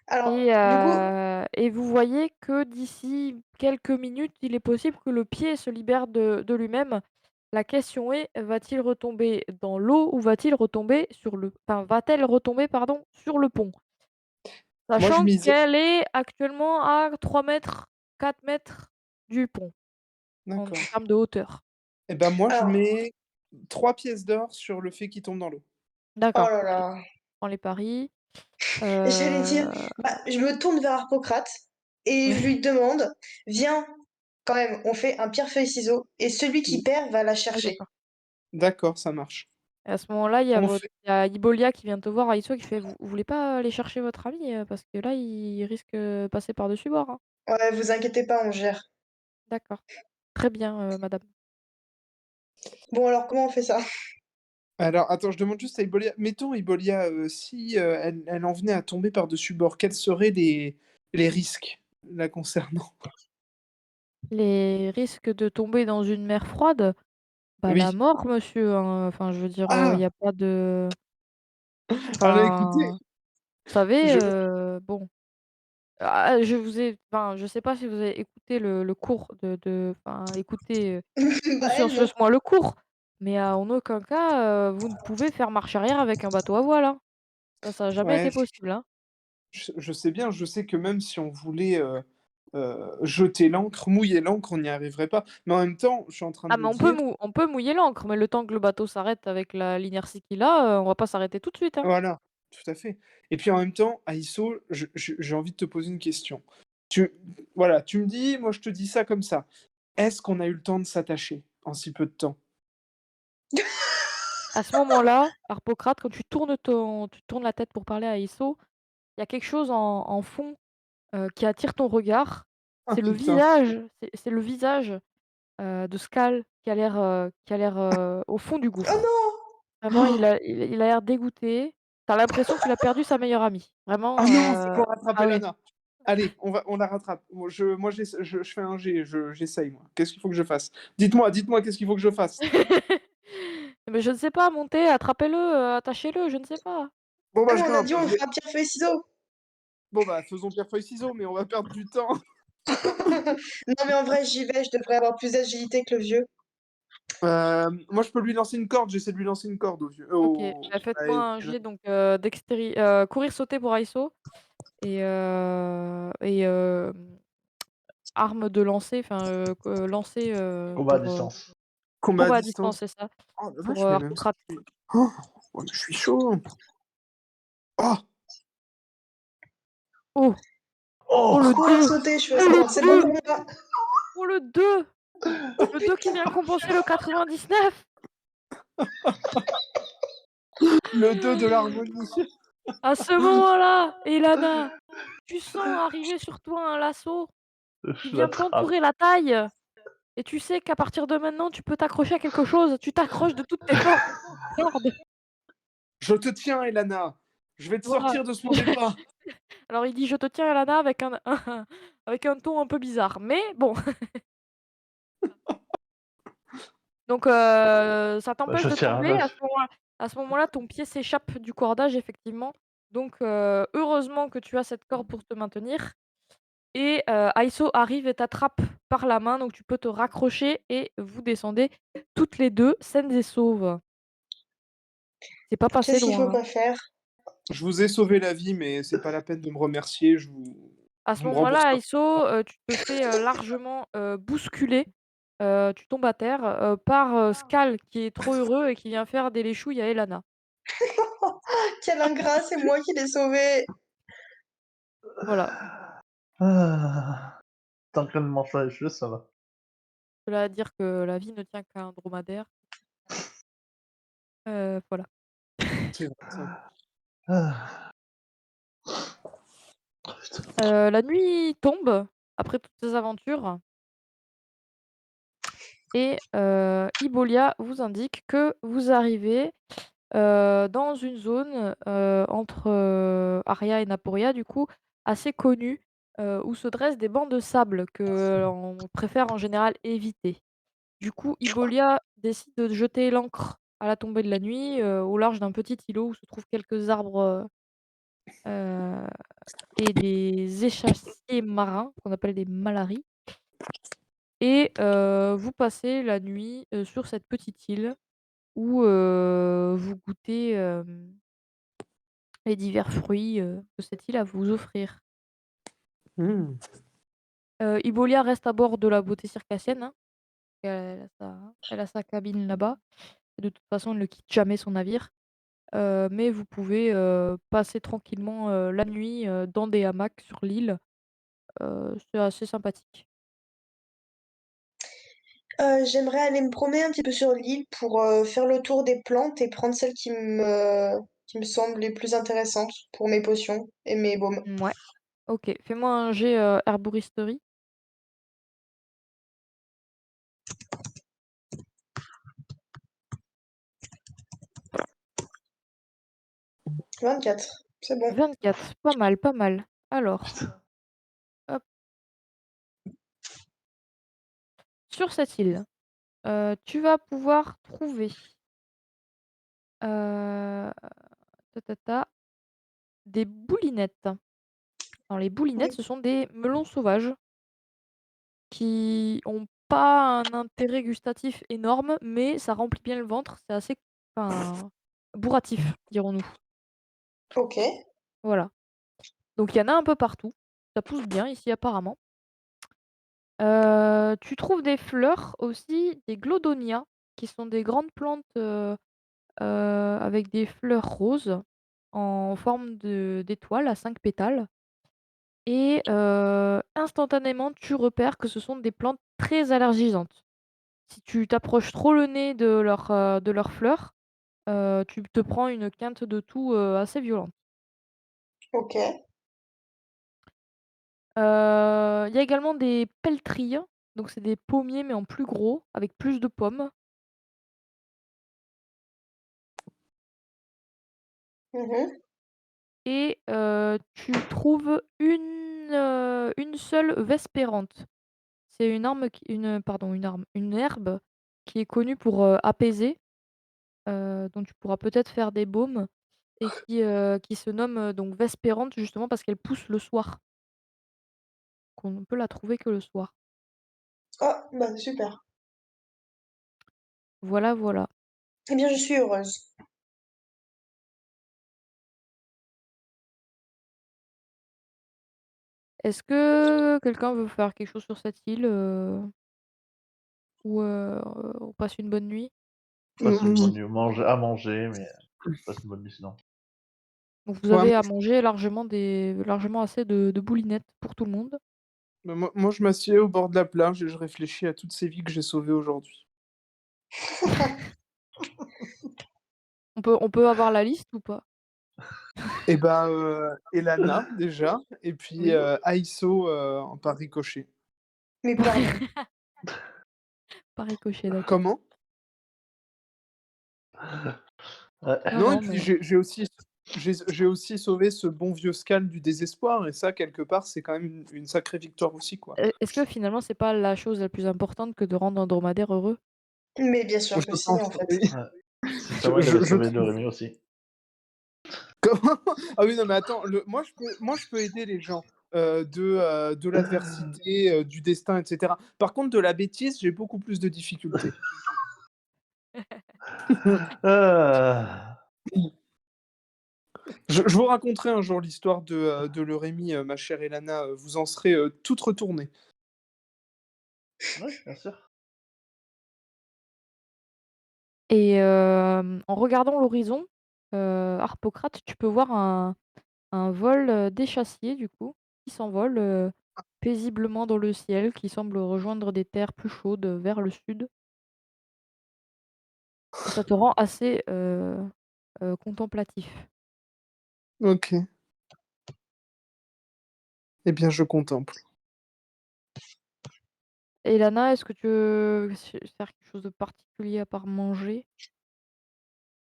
Alors, du coup, Et vous voyez que d'ici quelques minutes, il est possible que le pied se libère de lui-même. La question est, va-t-il retomber dans l'eau ou va-t-il retomber va-t-elle retomber, pardon, sur le pont? Moi, je Sachant mise. qu'elle est actuellement à 3 mètres, 4 mètres du pont, en D'accord. termes de hauteur. Eh ben, moi, je alors, mets 3 pièces d'or sur le fait qu'il tombe dans l'eau. oh D'accord, là OK. là. Prends les paris. J'allais dire, Heu, bah, je me tourne vers Harpocrate et je ouais, lui demande, viens, quand même, on fait un pierre-feuille-ciseaux et celui qui Oui. perd va la oui, chercher. d'accord. D'accord, ça marche. Et à ce moment-là, On fait. il y a Ibolia qui vient te voir, Aïsso, qui fait: «Vous voulez pas aller chercher votre ami, parce que là, il risque, de passer par-dessus bord, hein?» Ouais, vous inquiétez pas, on gère. «D'accord. Très bien, madame». Bon, alors, comment on fait ça? Alors, attends, je demande juste à Ibolia. Mettons, Ibolia, si elle en venait à tomber par-dessus bord, quels seraient les risques la concernant? Les risques de tomber dans une mer froide? Bah, la Oui. mort, monsieur, hein, enfin, je veux dire, il Ah! y a pas de Alors écoutez, enfin, vous savez, je bon. Je sais pas si vous avez écouté le cours écoutez, Bah, elle, non. consciencieusement le cours, mais en aucun cas, vous ne pouvez faire marche arrière avec un bateau à voile, hein. Ça a jamais Ouais, été possible, hein. je sais bien, je sais que même si on voulait, jeter l'ancre, mouiller l'ancre, on n'y arriverait pas. Mais en même temps, je suis en train de Ah me mais dire on peut mouiller l'ancre, mais le temps que le bateau s'arrête avec l'inertie qu'il a, on va pas s'arrêter tout de suite, hein. voilà, tout à fait. Et puis en même temps, Aïsso, j'ai envie de te poser une question. Tu Voilà, tu me dis, moi je te dis ça comme ça. Est-ce qu'on a eu le temps de s'attacher en si peu de temps? À ce moment-là, Harpocrate, quand tu tournes la tête pour parler à Isso, il y a quelque chose en fond, qui attire ton regard. Ah putain. C'est le visage, de Skal qui a l'air, au fond du Oh gouffre. non! Vraiment, il a l'air dégoûté. Tu as l'impression qu'il a perdu sa meilleure amie. Ah Vraiment, non, faut qu'on rattrape ah oui. Elana. Allez, on la rattrape. Moi je fais un G, j'essaye moi. Qu'est-ce qu'il faut que je fasse? Dites-moi qu'est-ce qu'il faut que je fasse? Mais je ne sais pas, montez, attrapez-le, attachez-le, je ne sais pas. Bon Ah, bah mais je on a grimpe, dit on je vais fera pierre, feuille, ciseaux. bon bah faisons pierre feuille ciseaux, mais on va perdre du temps. Non, mais en vrai, j'y vais, je devrais avoir plus d'agilité que le vieux. Moi je peux lui lancer une corde, j'essaie de lui lancer une corde au vieux. OK, bah, faites-moi Allez, un jet donc courir, sauter pour Aiso et arme de lancer, lancer, Combat à pour, distance. combat à combat à distance, distance. c'est ça, Oh la pour, vache, mais même ça. Harpocrate. Oh, ouais, mais je suis chaud. Oh, Oh! Oh le Oh! Courir, 2! sauter, je fais Oh le c'est bon 2! pour moi. Oh le 2! Oh Le 2 qui putain! vient compenser le 99! le 2 de l'harmonie. À ce moment-là, Elana, tu sens arriver sur toi un lasso qui Je vient l'attrape. t'entourer la taille et tu sais qu'à partir de maintenant, tu peux t'accrocher à quelque chose. Tu t'accroches de toutes tes forces à cette corde. Je te tiens, Elana. Je vais te Voilà. sortir de ce mauvais pas. Alors il dit: «Je te tiens, Elana» avec avec un ton un peu bizarre, mais bon. Donc ça Bah, t'empêche je de tiens, tomber. bah, À ce moment-là, ton pied s'échappe du cordage effectivement. Donc heureusement que tu as cette corde pour te maintenir et Aiso arrive et t'attrape par la main, donc tu peux te raccrocher et vous descendez toutes les 2 saines et sauves. C'est pas passé Qu'est-ce qu'il faut loin, hein. pas faire? Je vous ai sauvé la vie, mais c'est pas la peine de me remercier. À ce Vous me moment-là, rembourserez. Aiso, tu te fais, largement, bousculer, tu tombes à terre, par, Skal qui est trop heureux et qui vient faire des léchouilles à Elana. Quel ingrat, c'est moi qui l'ai sauvé. Voilà. ah, tant qu'elle ne mange pas les cheveux, ça va. De là à dire que la vie ne tient qu'à un dromadaire, voilà. C'est vrai, ça. Ah, putain. La nuit tombe après toutes ces aventures et Ibolia vous indique que vous arrivez, dans une zone, entre, Aria et Naporia du coup, assez connue, où se dressent des bancs de sable que on préfère en général éviter. Du coup, Ibolia décide de jeter l'ancre à la tombée de la nuit, au large d'un petit îlot où se trouvent quelques arbres, heu et des échassiers marins qu'on appelle des malaris et vous passez la nuit, sur cette petite île où, vous goûtez, les divers fruits, que cette île a à vous offrir. Mmh. Ibolia reste à bord de la beauté circassienne, hein. Elle a sa cabine là-bas. De toute façon, elle ne quitte jamais son navire. Mais vous pouvez, passer tranquillement, la nuit, dans des hamacs sur l'île. C'est assez sympathique. J'aimerais aller me promener un petit peu sur l'île pour, faire le tour des plantes et prendre celles qui me semblent les plus intéressantes pour mes potions et mes baumes. Ouais. OK. Fais-moi un jet, herboristerie. 24, c'est bon. 24, pas mal, pas mal. Alors, Putain. hop, sur cette île, tu vas pouvoir trouver, heu, ta ta ta, des boulinettes. Alors les boulinettes, Oui. ce sont des melons sauvages qui ont pas un intérêt gustatif énorme, mais ça remplit bien le ventre. C'est assez, enfin, bourratif, dirons-nous. Ok. Voilà. Donc il y en a un peu partout. Ça pousse bien ici apparemment. Tu trouves des fleurs aussi, des glodonias, qui sont des grandes plantes, avec des fleurs roses en forme d'étoile à 5 pétales et instantanément, tu repères que ce sont des plantes très allergisantes. Si tu t'approches trop le nez de leurs fleurs, tu te prends une quinte de toux, assez violente. Ok. Il y a également des peltrilles, donc c'est des pommiers mais en plus gros, avec plus de pommes Mhm. et tu trouves une seule vespérante. C'est une arme qui une pardon, une herbe qui est connue pour, apaiser, dont tu pourras peut-être faire des baumes et qui se nomme, donc vespérante justement parce qu'elle pousse le soir, qu'on ne peut la trouver que le soir. Ah, bah super. Voilà, voilà. Eh bien, je suis heureuse. Est-ce que quelqu'un veut faire quelque chose sur cette île, ou on passe une bonne nuit? Passe une Mm, bonne nuit, mange à manger, mais passe une bonne nuit sinon. Donc vous ouais, avez à manger largement assez de boulinettes pour tout le monde. moi, je m'assieds au bord de la plage et je réfléchis à toutes ces vies que j'ai sauvées aujourd'hui. On peut avoir la liste ou pas? Et ben, Elana, déjà, et puis Oui. Aiso par ricochet. Mais Par pardon. par ricochet, d'accord. Comment? Ouais. Non, Non, et non, puis mais j'ai aussi sauvé ce bon vieux Scal du désespoir, et ça, quelque part, c'est quand même une sacrée victoire aussi, quoi. est-ce que finalement c'est pas la chose la plus importante que de rendre un dromadaire heureux? Mais bien Je sûr que si, en pense, fait. oui. Ouais. Si seulement il avait Je sauvé trouve. Dorémy aussi. Comment? Ah oui, non, mais attends, moi, je peux aider les gens de l'adversité, du destin, etc. Par contre, de la bêtise, j'ai beaucoup plus de difficultés. Ah. Je vous raconterai un jour l'histoire de l'Eurémie, ma chère Elana, vous en serez toute retournée. Oui, bien sûr. Et en regardant l'horizon, Harpocrate, tu peux voir un vol, d'échassiers du coup, qui s'envole, paisiblement dans le ciel, qui semble rejoindre des terres plus chaudes, vers le sud et ça te rend assez, contemplatif. OK. Eh bien, je contemple. Et Lana, est-ce que tu veux faire quelque chose de particulier à part manger?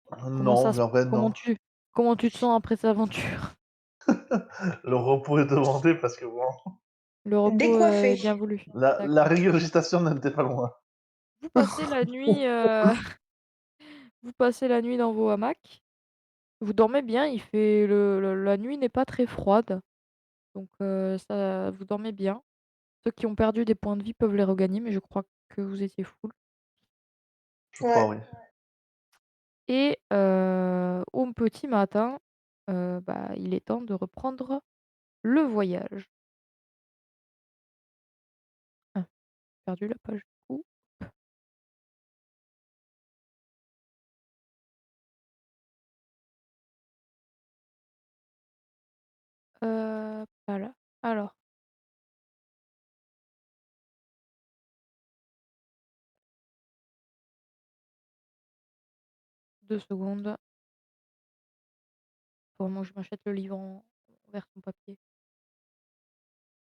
Comment Non, ça mais se en vrai, comment non. tu te sens après cette aventure? Le repos est demandé parce que bon, Le repos, Décoiffée. est bien voulu. la D'accord. régurgitation n'était pas loin. Vous passez la nuit, vous passez la nuit dans vos hamacs. Vous dormez bien, il fait la nuit n'est pas très froide, donc ça vous dormez bien. Ceux qui ont perdu des points de vie peuvent les regagner, mais je crois que vous étiez full. Je crois, Ouais. oui. Et au petit matin, bah, il est temps de reprendre le voyage. Ah, j'ai perdu la page du coup. Voilà. Alors, 2 secondes. Faut vraiment que je m'achète le livre en version papier.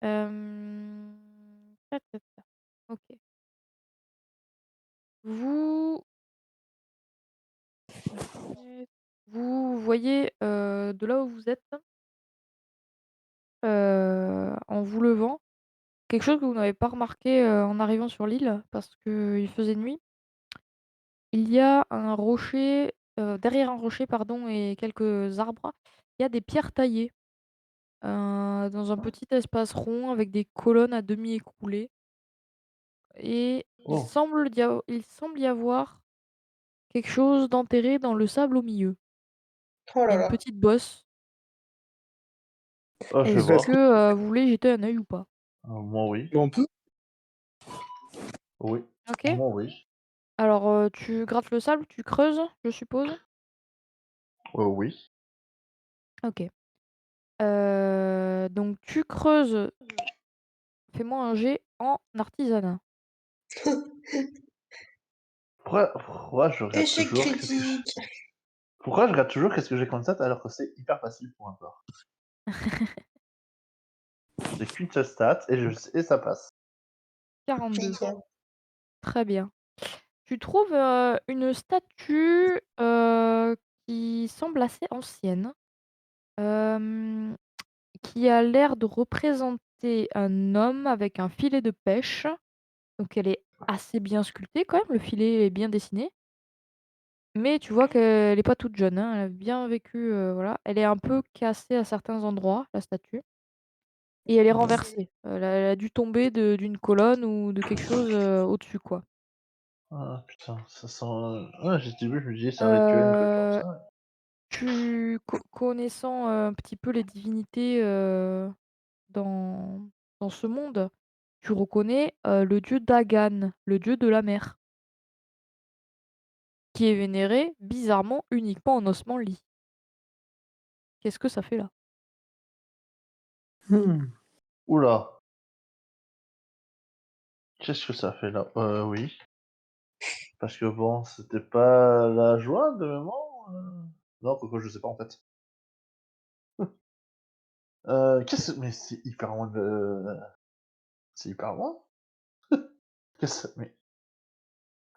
Ta ta ta. OK. Vous vous voyez, de là où vous êtes, en vous levant, quelque chose que vous n'avez pas remarqué, en arrivant sur l'île parce qu'il faisait nuit. Il y a un rocher, derrière un rocher pardon et quelques arbres, il y a des pierres taillées. dans un petit espace rond avec des colonnes à demi écroulées et Oh, il semble y avoir quelque chose d'enterré dans le sable au milieu. Oh Il y là a une là. petite bosse. ah, je vais Eh Est-ce ben, que, voir. vous voulez y jeter un œil ou pas? Moi, oui. on peut. Oui. OK. Moi, oui. Alors, tu grattes le sable, tu creuses, je suppose? Oui. OK. Donc tu creuses, fais-moi un jet en artisanat. Pourquoi je regarde Échec toujours qu'est-ce que critique. pourquoi je regarde toujours qu'est-ce que j'ai comme stat alors que c'est hyper facile pour un porc? J'ai qu'une seule stat et ça passe. 42. Nickel. Très bien. Tu trouves, une statue, qui semble assez ancienne, hem, qui a l'air de représenter un homme avec un filet de pêche. Donc elle est assez bien sculptée quand même, le filet est bien dessiné. Mais tu vois qu'elle est pas toute jeune, hein, elle a bien vécu, voilà. Elle est un peu cassée à certains endroits, la statue, et elle est Mmh. renversée. Elle a dû tomber d'une colonne ou de quelque chose, au-dessus, quoi. Ah putain, ça sent, ouais, j'ai vu, je me disais: «C'est un rituel ou quelque chose Heu, comme ça». connaissant, un petit peu les divinités, dans ce monde, tu reconnais, le dieu Dagan, le dieu de la mer, qui est vénéré bizarrement uniquement en Osmanli. Qu'est-ce que ça fait là? Hmm. Ouh là! Qu'est-ce que ça fait là? Oui, parce que bon, c'était pas la joie de mémoire, non, quoique je sais pas en fait. Mais c'est hyper loin? Qu'est-ce mais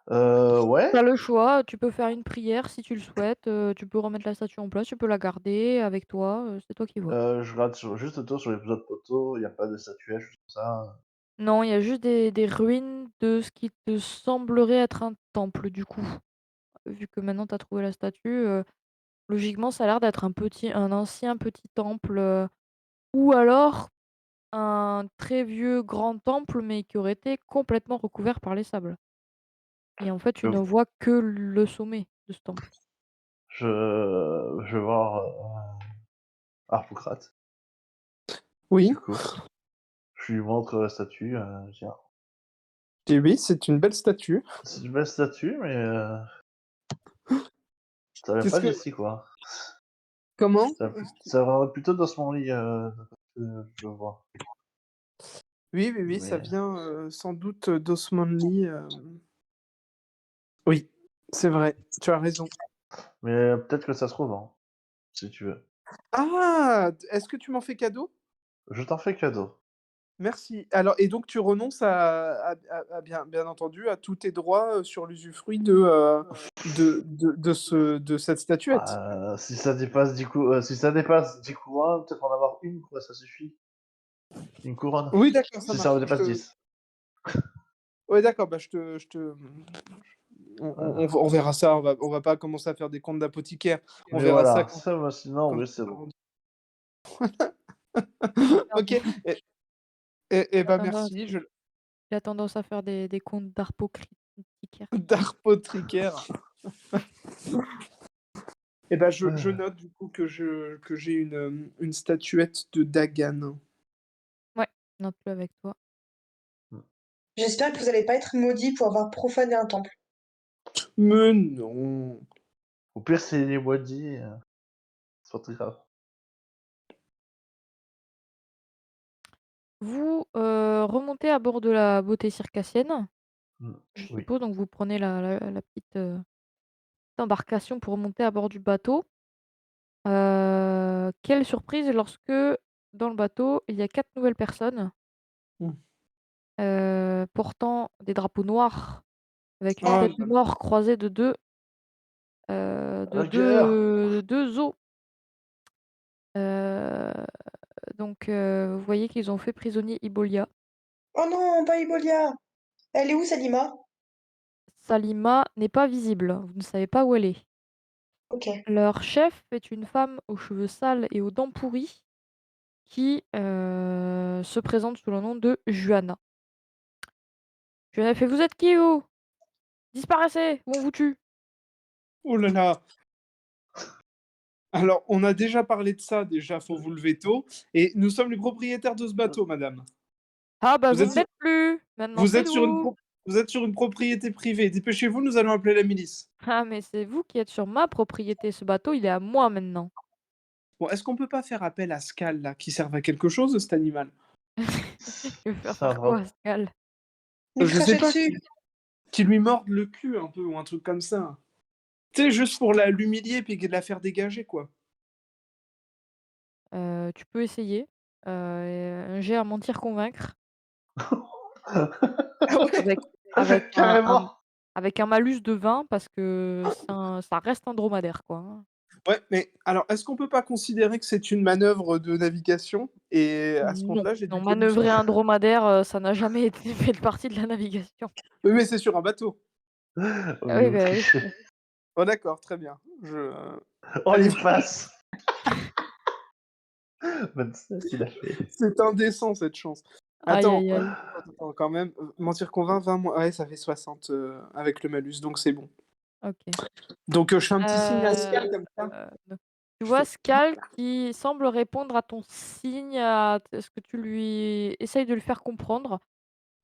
ouais, Tu le choix, tu peux faire une prière si tu le souhaites, tu peux remettre la statue en place, tu peux la garder avec toi, c'est toi qui vois. je regarde juste autour sur les autres photos, il y a pas de statuettes, juste comme ça. Non, il y a juste des ruines de ce qui te semblerait être un temple du coup. Vu que maintenant tu as trouvé la statue, logiquement ça a l'air d'être un ancien petit temple, ou alors un très vieux grand temple, mais qui aurait été complètement recouvert par les sables. Et en fait, tu ne Je vois que le sommet de ce temple. je vais voir, Harpocrate, Oui, du coup. Je lui montre la statue, je dis: «Ah, et oui, c'est une belle statue. c'est une belle statue, mais ça vient Qu'est-ce pas que... d'ici, quoi». Comment? Ça viendrait plutôt dans mon lit, d'après ce que je vois. Oui, oui, oui, ça Mais vient sans doute d'Osmanli. Oui, c'est vrai, tu as raison. peut-être que ça se trouve, hein, si tu veux. Ah! Est-ce que tu m'en fais cadeau? Je t'en fais cadeau. Merci. Alors, et donc tu renonces bien entendu à tous tes droits, sur l'usufruit de cette statuette? Si ça dépasse 10 si ça dépasse 10 couronnes, peut-être en avoir une, quoi, ça suffit. Une couronne. Oui, d'accord, ça Si ça marche. dépasse 10. Ouais, d'accord, bah, on Voilà. verra ça, on va pas commencer à faire des comptes d'apothicaire. On Mais verra ça voilà, ça, moi, sinon, quand oui, tu c'est seras bon. rendu. OK, Pardon. et Il a bah, tendance merci, il a tendance à faire des contes d'arpocritiquaires. d'apothicaire. Et bah, je Ah, note du coup que j'ai une statuette de Dagan. Ouais, note-le avec toi. mmh. J'espère que vous allez pas être maudits pour avoir profané un temple. Mais non! Au pire, c'est les maudits, c'est pas très grave. Vous, remontez à bord de la Beauté circassienne, Mmh. je Oui. suppose, donc vous prenez la petite, embarcation pour remonter à bord du bateau. Quelle surprise lorsque, dans le bateau, il y a 4 nouvelles personnes, Mmh. portant des drapeaux noirs avec une Oh Oh, tête là là. mort croisée La guerre! de 2 os. Heu, donc vous voyez qu'ils ont fait prisonnier Ibolia. oh non, pas Ebolia! Elle est où, Salima? Salima n'est pas visible, vous ne savez pas où elle est. OK. Leur chef est une femme aux cheveux sales et aux dents pourries, qui se présente sous le nom de Juana. Juana fait: «Vous êtes qui vous? Disparaissez ou on vous tue!» Oh là là! Alors, on a déjà parlé de ça, déjà, faut vous lever tôt. Et nous sommes les propriétaires de ce bateau, madame. «Ah bah Vous vous êtes ne sur, l'êtes plus! Maintenant vous c'est êtes sur une, nous!» vous êtes sur une propriété privée. Dépêchez-vous, nous allons appeler la milice. «Ah mais c'est vous qui êtes sur ma propriété, ce bateau il est à moi maintenant!» Bon, est-ce qu'on peut pas faire appel à Scal, là, qui serve à quelque chose, cet animal? Il veut faire Ça faire quoi, va. Scal? Lui Je sais cracher pas, dessus. qui lui morde le cul un peu, ou un truc comme ça. Tu sais, juste pour l'humilier, puis la faire dégager, quoi. Tu peux essayer, un jet à mentir convaincre Ah ouais? avec avec un Carrément! avec un malus de 20 parce que ça reste un dromadaire, quoi, hein. Ouais, mais alors, est-ce qu'on peut pas considérer que c'est une manœuvre de navigation? Et à ce Non, compte-là, j'ai non, du bonus en manœuvrer un plus. dromadaire, ça n'a jamais été fait partie de la navigation. Oui, mais c'est sur un bateau. Ah Oui, oui, vous bah, oui. trichez. Oh d'accord, très bien. Oh, Allez, il passe! 27, il a fait. c'est indécent cette chance. Aïe, Attends, aïe, aïe. attends, quand même, mentir convaincre, 20 moins ouais, ça fait 60, avec le malus, donc c'est bon. OK. Donc je fais un petit signe à Scal Heu, comme ça. donc tu Je vois fais Scal qui semble répondre à ton signe, à t ce que tu lui essayes de lui faire comprendre.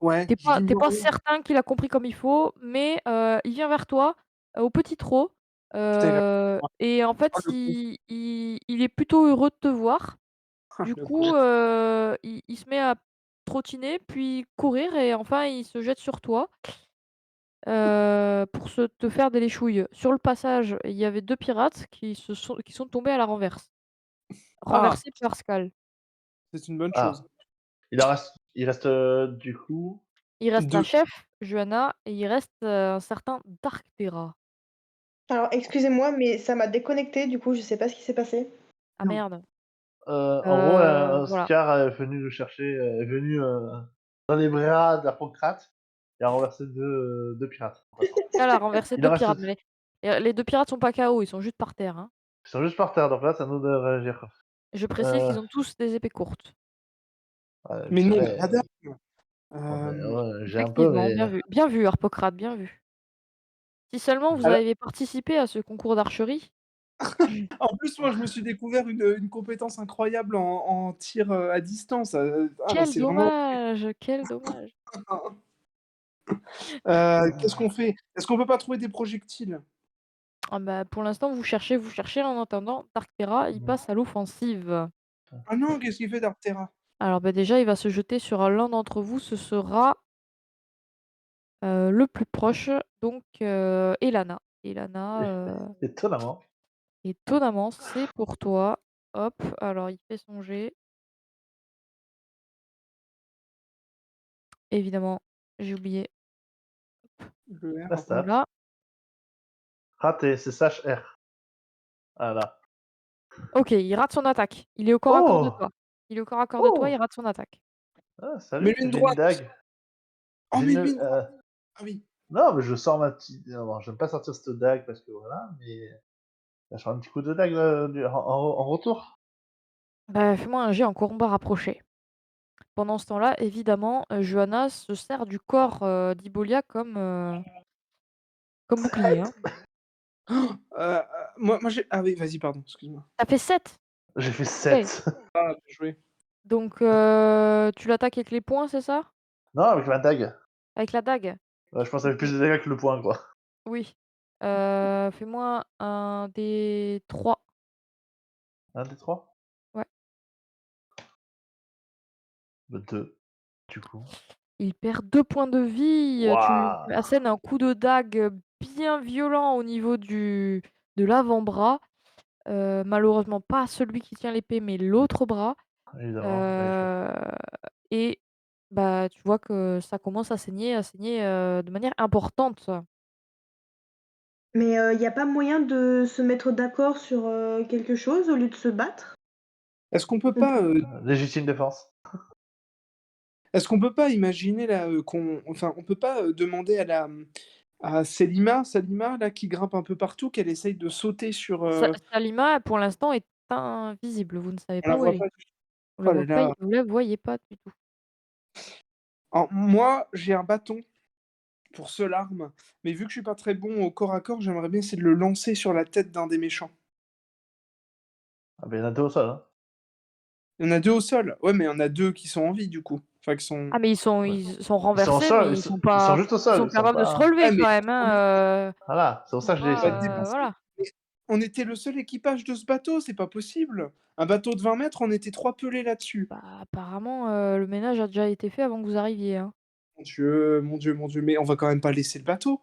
ouais, Tu es je pas dis: tu es «Non, pas certain qu'il a compris comme il faut, mais il vient vers toi, au petit trot, putain, il a et en oh fait, le pauvre, il est plutôt heureux de te voir. ah Du le coup, pauvre». il se met à trottiner, puis courir et enfin il se jette sur toi, pour se te faire des léchouilles. Sur le passage, il y avait 2 pirates qui sont tombés à la renverse, Ah, renversés par Scal. c'est une bonne chose. Ah, il reste, du coup, Il reste la 2. chef, Juana, et il reste, un certain Darktera. Alors, excusez-moi, mais ça m'a déconnecté, du coup, je sais pas ce qui s'est passé. Ah merde. en gros, Voilà. Scar est venu le chercher, est venu, dans les bras d'Arpocrate et a renversé 2 pirates en passant. Scal a renversé Il en 2 reste pirates, mais les 2 pirates sont pas KO, ils sont juste par terre, hein. ils sont juste par terre, donc là, c'est à nous de réagir. Je précise Heu, qu'ils ont tous des épées courtes. ouais, je Mais non, savais, madame, ouais, hem, ouais, j'ai un peu, Effectivement, mais bien vu Harpocrate, bien vu. Si seulement vous alors aviez participé à ce concours d'archerie. en plus, moi, je me suis découvert une compétence incroyable en tir, à distance, ah, Quel c'est vraiment dommage, quel dommage. qu'est-ce qu'on fait? Est-ce qu'on peut pas trouver des projectiles? Ah bah, pour l'instant vous cherchez, en attendant, Darktera, il passe à l'offensive. Ah non, qu'est-ce qu'il fait d'Artera? Alors, bah, déjà, il va se jeter sur l'un d'entre vous, ce sera, le plus proche, donc Elana. Elana, étonnamment. étonnamment, c'est pour toi. Hop, alors il fait son jet. Évidemment, j'ai oublié. Le La R. stat. Voilà. Raté, c'est R. Voilà. OK, il rate son attaque. Il est au corps à corps de Oh! toi. Il est au corps à corps de toi, il Oh! rate son attaque. Ah, salut, Mets-lui une j'ai une droite! dague. Oh, J'ai une, mets-lui une droite! Ah oui. non, mais je sors ma petite, alors j'aime pas sortir cette dague parce que voilà, mais je sors un petit coup de dague, en retour. Bah, fais-moi un jet en combat rapproché. Pendant ce temps-là, évidemment, Johanna se sert du corps, d'Ibolia comme bouclier, hein. Moi j'ai ah oui, vas-y, pardon, excuse-moi. Tu fait 7. J'ai fait OK. 7. Ah, bien joué. Donc tu l'attaques avec les poings, c'est ça? Non, avec ma dague. Avec la dague? Je pense avec OK. plus de dégâts que le poing, quoi. Oui. Fais-moi un D3. Un des 3. Ouais. 2, du coup. Il perd 2 points de vie, tu lui Waouh! assènes un coup de dague, bien violent au niveau de l'avant-bras, malheureusement pas celui qui tient l'épée, mais l'autre bras, Évidemment, bien joué. heu et bah, tu vois que ça commence à saigner, de manière importante. Mais il y a pas moyen de se mettre d'accord sur, quelque chose au lieu de se battre? Est-ce qu'on peut On pas, peut Légitime défense. est-ce qu'on peut pas imaginer là, qu'on enfin, on peut pas, demander à Salima là, qui grimpe un peu partout, qu'elle essaye de sauter sur, Salima, pour l'instant, est invisible, vous ne savez on pas la où elle voit est. pas Oh là là. Vous la voyez pas du tout. Alors, moi, j'ai un bâton pour seule arme, mais vu que je suis pas très bon au corps à corps, j'aimerais bien essayer de le lancer sur la tête d'un des méchants. Ah, ben, il y en a 2 au sol, hein. Il y en a 2 au sol. Ouais, mais il y en a 2 qui sont en vie, du coup. Enfin, qui sont Ah mais Ouais. ils sont Ils sont au renversés, sol, mais ils sont juste au ils sol, sont ils sont capables de se pas relever ouais, mais quand même, on est hein, voilà, c'est ils pour sont ça que je dis on va ça. te pas, dépenser. voilà. Mais on était le seul équipage de ce bateau, c'est pas possible. Un bateau de 20 mètres, on était 3 pelés là-dessus. Bah, apparemment, le ménage a déjà été fait avant que vous arriviez, hein. Mon Dieu, mon Dieu, mon Dieu, mais on va quand même pas laisser le bateau.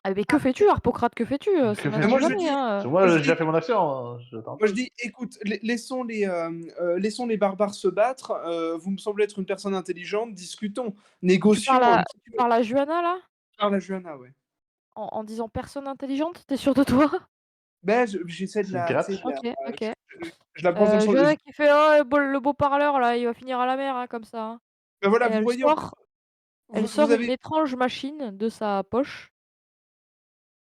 Ah mais que fais-tu, Harpocrate, que fais-tu? Ça Que Mais n'arrête moi fais-tu? je jamais, dis hein, Parce que moi moi, je j'ai déjà dis fait mon action, hein, j'attends un moi je peu. dis: «Écoute, laissons les barbares se battre, vous me semblez être une personne intelligente, discutons, négocions un petit Tu parles à Juana là? par la Juana, ouais». En disant: «Personne intelligente», tu es sûr de toi? Ben, j'essaie de C'est une la tu sais, pirate? de la OK, OK. je la prends dans le sens Juana qui fait: «Oh le beau parleur là, il va finir à la mer, hein, comme ça, hein» ben voilà, et vous voyez en plus, elle vous sort une avez étrange machine de sa poche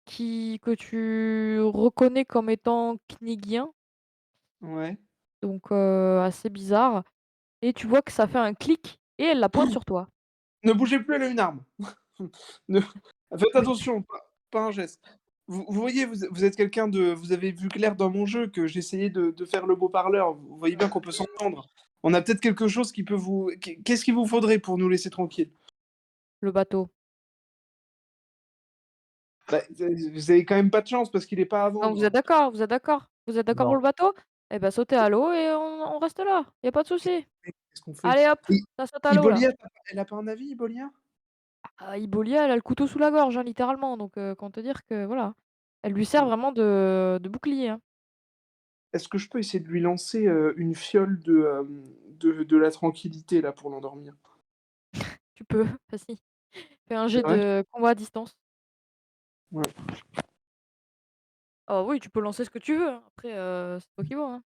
que tu reconnais comme étant knighien, ouais. donc assez bizarre et tu vois que ça fait un clic et elle la pointe sur toi. Ne bougez plus, elle a une arme. Ne faites attention, pas un geste. Vous voyez, vous êtes quelqu'un de vous avez vu clair dans mon jeu que j'essayais de faire le beau parleur. Vous voyez bien qu'on peut s'entendre. On a peut-être quelque chose qui peut vous qu'est-ce qu'il vous faudrait pour nous laisser tranquilles? Le bateau. Bah, vous avez quand même pas de chance parce qu'il est pas à Donc vendre. vous êtes d'accord? Vous êtes d'accord pour Non. le bateau? Eh bah, sautez à l'eau et on reste là, y a pas de souci. Qu'est-ce qu'on fait? Allez hop, Et ça saute à l'eau là. Ibolia, elle a pas un avis, Ibolia? Ah, Ibolia, elle a le couteau sous la gorge, hein, littéralement, donc autant te dire que voilà. Elle lui sert Bon, vraiment de bouclier, hein. est-ce que je peux essayer de lui lancer, une fiole de la tranquillité là pour l'endormir? Tu peux, vas-y. Fais un C'est jet vrai? de combat à distance. Ouais. Oh oui, tu peux lancer ce que tu veux, hein. Après, c'est toi qui vois, hein.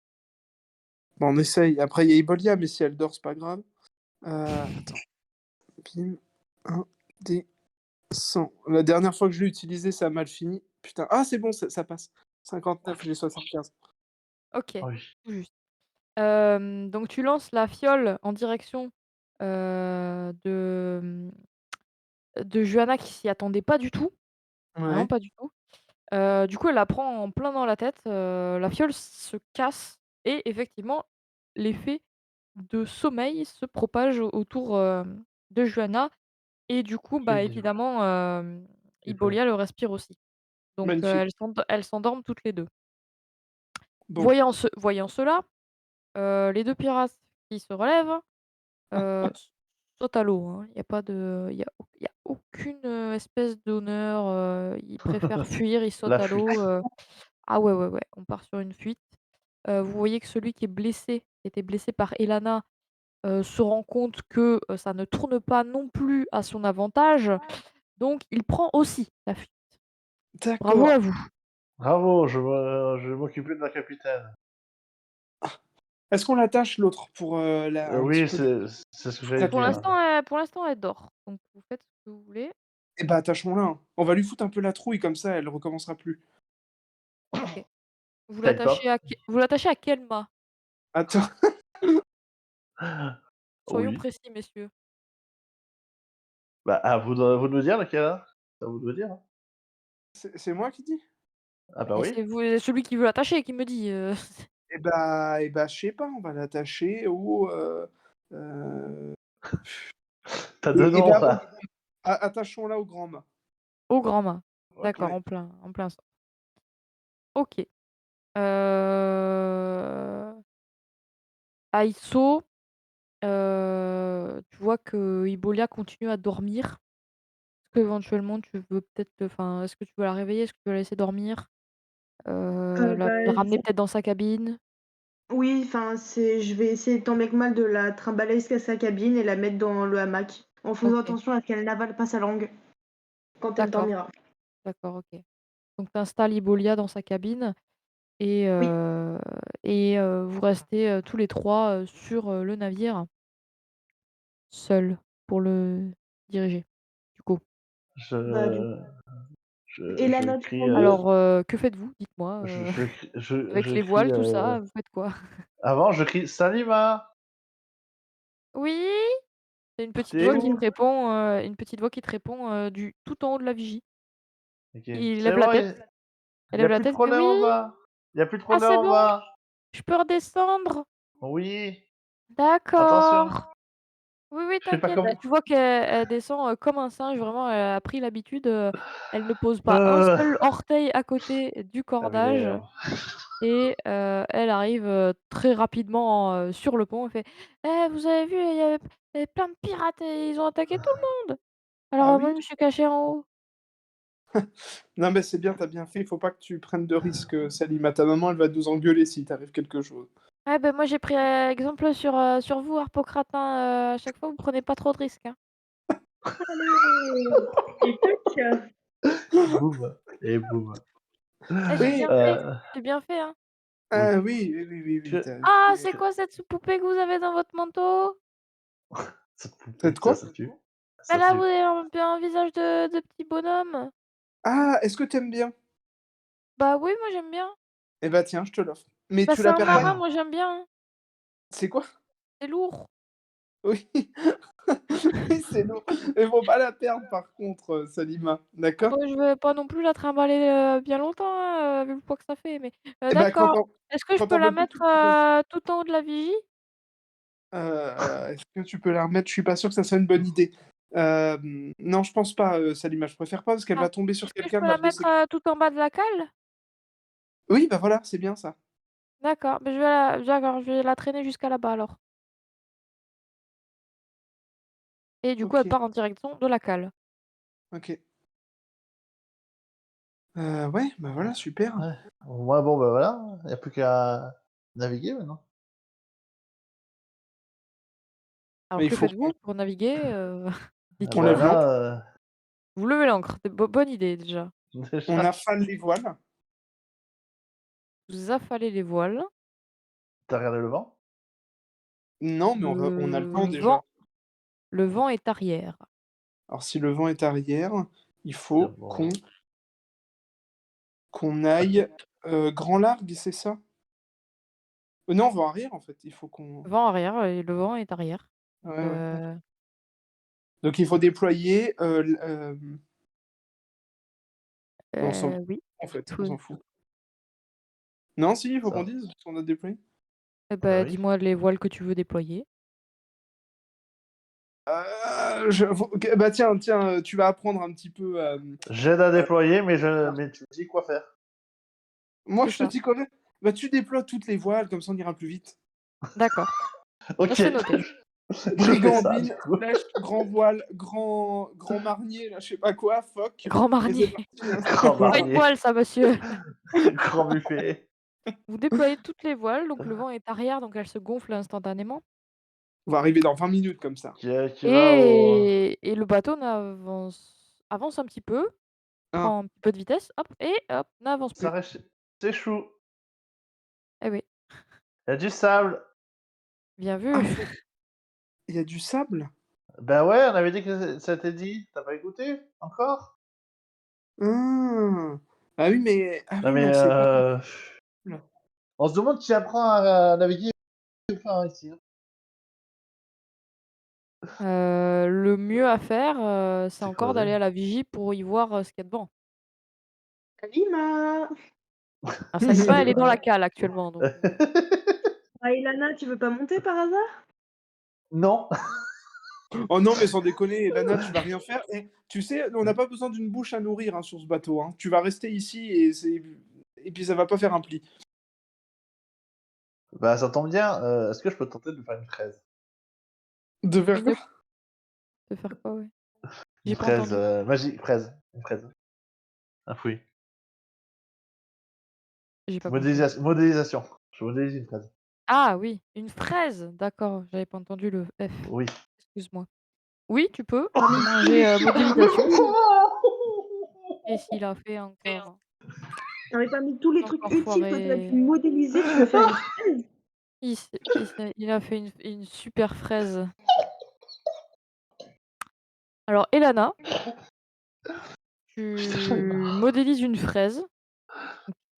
Bah, on essaye. Après il y a Ibolia, mais si elle dort, c'est pas grave. Attends, bim, 1 dé 100. La dernière fois que je l'ai utilisé, ça a mal fini. Putain, ah c'est bon, ça passe. 59, j'ai 75. OK, Ah oui. tout juste. Donc tu lances la fiole en direction, de Juana qui s'y attendait pas du tout, vraiment Ouais. pas du tout. Du coup, elle la prend en plein dans la tête, la fiole se casse et effectivement, l'effet de sommeil se propage autour, de Juana et du coup, bah, Quel idiot. évidemment, Quel con. Ibolia le respire aussi. Donc Magnifique. elles s'endorment toutes les 2. Bon. Voyant cela, les 2 pirates qui se relèvent, s sautent à l'eau, hein. Il y a aucune, espèce d'honneur, ils préfèrent fuir, ils sautent La à l'eau, fuite. ah ouais, ouais, ouais, on part sur une fuite. Vous voyez que celui qui est blessé, qui était blessé par Elana, se rend compte que, ça ne tourne pas non plus à son avantage, donc il prend aussi la fuite. Bravo D'accord. à vous. Bravo, je vais m'occuper de la capitaine. Est-ce qu'on l'attache l'autre pour, la un petit Oui, peu de c'est ce que j'allais dire. Pour l'instant, elle dort, donc vous faites ce que vous voulez. eh bah, attachons-la, hein. On va lui foutre un peu la trouille comme ça elle recommencera plus. OK. Quelle porte? Vous l'attachez à quel mât? Attends, Soyons Oui. précis, messieurs. Bah, à vous de me dire lequel, hein. C'est à vous de me dire, hein. c'est moi qui dis? Ah bah Et oui. c'est vous celui qui veut l'attacher qui me dit, Eh bah, je sais pas, on va l'attacher au, Tu as 2 et noms. bah, au attachons-la au grand mât. au grand mât. D'accord, Ouais. en plein centre. OK. Heu, Aiso, tu vois que Ibolia continue à dormir. Est-ce qu'éventuellement tu veux peut-être est-ce que tu veux la réveiller? Est-ce que tu veux la laisser dormir? La Bah, ramener peut-être dans sa cabine? oui, enfin, je vais essayer tant bien que mal de la trimballer jusqu'à sa cabine et la mettre dans le hamac, en faisant OK, attention à ce qu'elle n'avale pas sa langue quand elle d'accord, dormira. d'accord, OK. Donc tu installes Ibolia dans sa cabine et Oui, vous restez, tous les 3 sur, le navire, seuls pour le diriger, du coup. bah, du Je et la je note crie, promise? Alors, que faites-vous? Dites-moi, je crie je avec je les crie, voiles, tout ça, vous faites quoi? Avant, je crie Salima, Oui? C'est une petite t'es voix qui te où? répond, du tout en haut de la vigie. Ok. Il C'est lève la bon, tête, elle y a lève la plus de tête, il fait: problème «Oui? en bas. Y a plus de Ah problème c'est en bon? bas. Je peux redescendre? Oui, attention. D'accord. Oui, oui, Je fais pas t'inquiète». comme. Et tu vois qu'elle descend, comme un singe, vraiment, elle a pris l'habitude, elle ne pose pas un Euh... seul orteil à côté du Ah mais cordage d'ailleurs. et elle arrive, très rapidement, sur le pont. Elle fait: «Eh, vous avez vu, il y avait plein de pirates et ils ont attaqué tout le monde. Alors, Ah moi, oui? je me suis cachée en haut». Non, mais c'est bien, t'as bien fait. Il faut pas que tu prennes de risques, Salima. Ta maman, elle va nous engueuler si t'arrive quelque chose. Ouais, ben moi j'ai pris, exemple sur vous, Harpocrate, hein, à chaque fois vous prenez pas trop de risques, hein. Allez! Et tac! Boum. Et boum. Eh, Oui, j'ai bien fait, hein. Oui. oui, oui, oui, oui, oui. Que... Ah, c'est que- quoi cette sous-poupée que vous avez dans votre manteau? Cette poupée, Faites quoi? ça tue. Ah Ça là, vous tue. avez un visage de petit bonhomme. Ah, est-ce que t'aimes bien? Bah oui, moi j'aime bien. Eh ben tiens, je te l'offre. Mais Bah tu c'est la un perds marin, pas. moi j'aime bien, hein. C'est quoi? C'est lourd. Oui. Oui, c'est lourd. Mais faut pas la perdre par contre, Salima. Ah D'accord? bah, je vais pas non plus la trimballer, bien longtemps, hein, vu le poids que ça fait, mais Eh ben d'accord. Est-ce que je quand peux t'en la veux plus, mettre, tu me proposes. tout en haut de la vigie? Est-ce que tu peux la remettre? Je suis pas sûr que ça soit une bonne idée. Non, je pense pas, Salima. Je préfère pas parce qu'elle Ah. va tomber sur Est-ce que je quelqu'un, peux elle va la mettre, blesser. tout en bas de la cale? Oui, bah voilà, c'est bien ça. D'accord, beh, je vais la traîner jusqu'à là-bas alors et du coup, elle OK, part en direction de la cale. OK. Ouais, bah voilà, super. Ouais. Moi, bon, bah voilà. Y a plus qu'à naviguer maintenant. Alors Mais il que faut faites-vous pour naviguer, Ah on dites-moi? lève bah l'ancre, là, Vous levez l'ancre, c'est bonne idée déjà. on déjà, affale les voiles. Vous affalez les voiles. t'as regardé le vent? Non, mais on a le Le temps déjà. le vent est arrière. Alors si le vent est arrière, il C'est faut qu'on bon. aille, grand largue, c'est ça? Non, vent arrière en fait, il faut qu'on Vent arrière et le vent est arrière. ouais, ouais, OK. Heu, Donc il faut déployer, on s'en oui, en fait, on faut s'en fout. Non, si, il faut qu'on Ça. dise si on a déployé? et Ah bah bah, oui. dis-moi les voiles que tu veux déployer. Je faut OK, bah tiens, tu vas apprendre un petit peu, J'aide à heu, déployer, mais tu me dis quoi faire. moi C'est je te ça. dis quoi faire? Bah tu déploies toutes les voiles, comme ça on ira plus vite. D'accord, ça OK, c'est noté. je fais ça du Brigandine, coup. flèche, grand voile, grand marnier, là, je sais pas quoi, phoque Grand et c'est marnier. parti, hein. Grand C'est pas une marnier, voile ça, monsieur. grand buffet. Vous déployez toutes les voiles, donc le vent est arrière, donc elle se gonfle instantanément On va arriver dans 20 minutes comme ça. Qui va au. et le bateau avance un petit peu, Hein, prend un petit peu de vitesse, hop et hop, n'avance Ça plus. reste. C'est chou. Eh oui, Y a du sable. bien ah vu. faut il y a du sable? Ben ouais, on avait dit que ça t'ait dit. T'as pas écouté encore? Mmh. Ah oui, mais ah Non oui, mais non, c'est pas là. on se demande qui apprend à naviguer ou pas hein, ici. Hein. Le mieux à faire, c'est C'est quoi encore là? d'aller à la vigie pour y voir, ce qu'il y a devant. Salima! Alors Salima, elle est dans la cale actuellement, donc Ah, Ilana, tu veux pas monter par hasard? Non. Oh non, mais sans déconner, Lana, tu vas rien faire et tu sais, on n'a pas besoin d'une bouche à nourrir, hein, sur ce bateau, hein. Tu vas rester ici et puis ça va pas faire un pli. Bah ça tombe bien. Est-ce que je peux tenter de faire une fraise? De faire de quoi? de faire quoi, ouais? Une J'ai pas fraise entendu. magique, fraise, une fraise, un fruit. J'ai pas compris. Modélisation, modélisation. Je modélise une fraise. Ah oui, une fraise! D'accord, j'avais pas entendu le F. Oui. Excuse-moi. Oui, tu peux. Oh mais Fais-moi un jet, modélisation et s'il a fait encore non mais parmi tous les trucs encore utiles que tu as pu foiré. modéliser, tu veux faire une fraise? Il a fait une super fraise. Alors Elana, tu Stéphane est mort. modélises une fraise.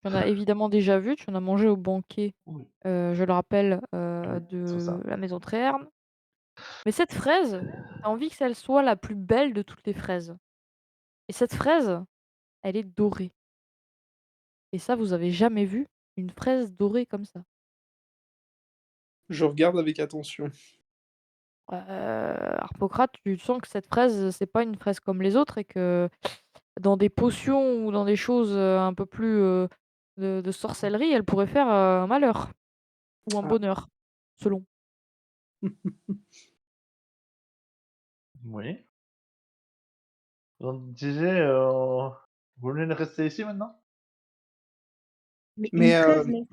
Tu en as évidemment déjà vu, tu en as mangé au banquet, Oui, je le rappelle, oui, c'est de ça. la maison Trerne. Mais cette fraise, tu as envie que elle soit la plus belle de toutes les fraises. Et cette fraise, elle est dorée. Et ça, vous avez jamais vu une fraise dorée comme ça. Je regarde avec attention. Harpocrate, tu sens que cette fraise, c'est pas une fraise comme les autres et que dans des potions ou dans des choses, un peu plus, de sorcellerie, elle pourrait faire, un malheur ou un Ah. bonheur, selon. Oui. Donc, disais, vous voulez rester ici maintenant? Mais une Mais fraise, non.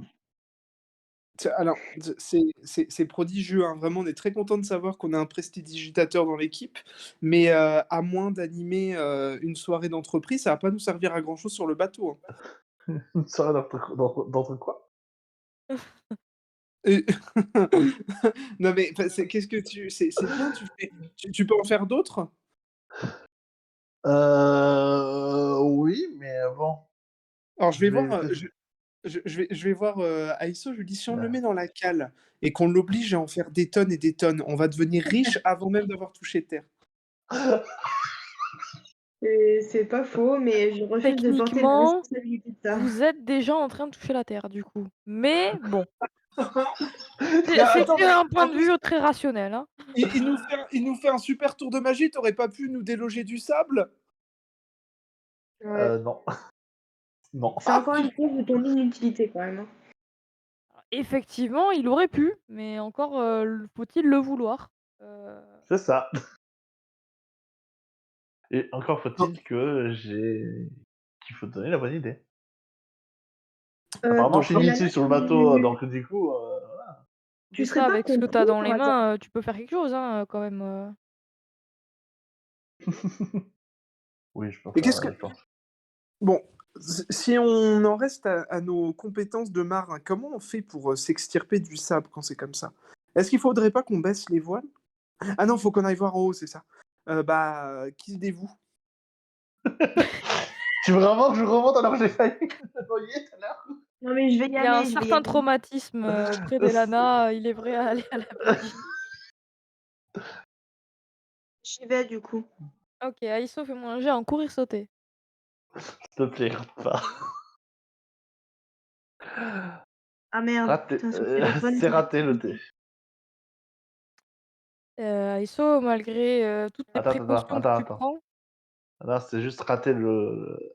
alors, c'est prodigieux, hein, vraiment, on est très content de savoir qu'on a un prestidigitateur dans l'équipe, mais à moins d'animer une soirée d'entreprise, ça va pas nous servir à grand-chose sur le bateau, hein. Une soirée d'entre quoi? Et- Non mais enfin, qu'est-ce que c'est bien, tu peux en faire d'autres? Oui, mais bon, Alors je je vais vais voir, éviter je vais voir Aiso, je lui dis si on le met ouais. dans la cale et qu'on l'oblige à en faire des tonnes et des tonnes, on va devenir riche avant même d'avoir touché terre. C'est pas faux, mais je refuse de porter la Techniquement, responsabilité de ça. vous êtes déjà en train de toucher la terre, du coup. Mais bon, Bah attends, c'est mais un point de impossible, vue très rationnel, hein. il nous fait un super tour de magie, tu aurais pas pu nous déloger du sable? Ouais. Non, non. C'est encore une preuve de ton inutilité quand même, hein. Effectivement, il aurait pu, mais encore, faut-il le vouloir. Heu, C'est ça. Et encore Non, faut-il que j'ai qu'il faut donner la bonne idée. Apparemment, je suis donc inutile sur le bateau, donc du coup, Tu après serais pas avec ce que tu as contre dans par les hasard? mains, tu peux faire quelque chose, hein, quand même, oui, je peux et faire qu'est-ce que d'accord. bon, si on en reste à nos compétences de marin, comment on fait pour, s'extirper du sable quand c'est comme ça? Est-ce qu'il faudrait pas qu'on baisse les voiles? Ah non, faut qu'on aille voir en haut, c'est ça. Bah, qui dévoue? Tu veux vraiment que je remonte alors que j'ai failli me noyer tout à l'heure? Non mais je vais y Il y a un aller, je vais y certain aller. traumatisme, auprès d'Elana, il est vrai à aller à la vigie. J'y vais du coup. OK, Aïsso, fais-moi un jet en courir sauter. S'il te plaît, rate pas. Ah merde, Raté, putain sur le téléphone, c'est ça va être raté le compliqué. thé. Aïsso, malgré, toutes les Attends, attends, précautions que attends, tu attends. prends. Là, c'est juste raté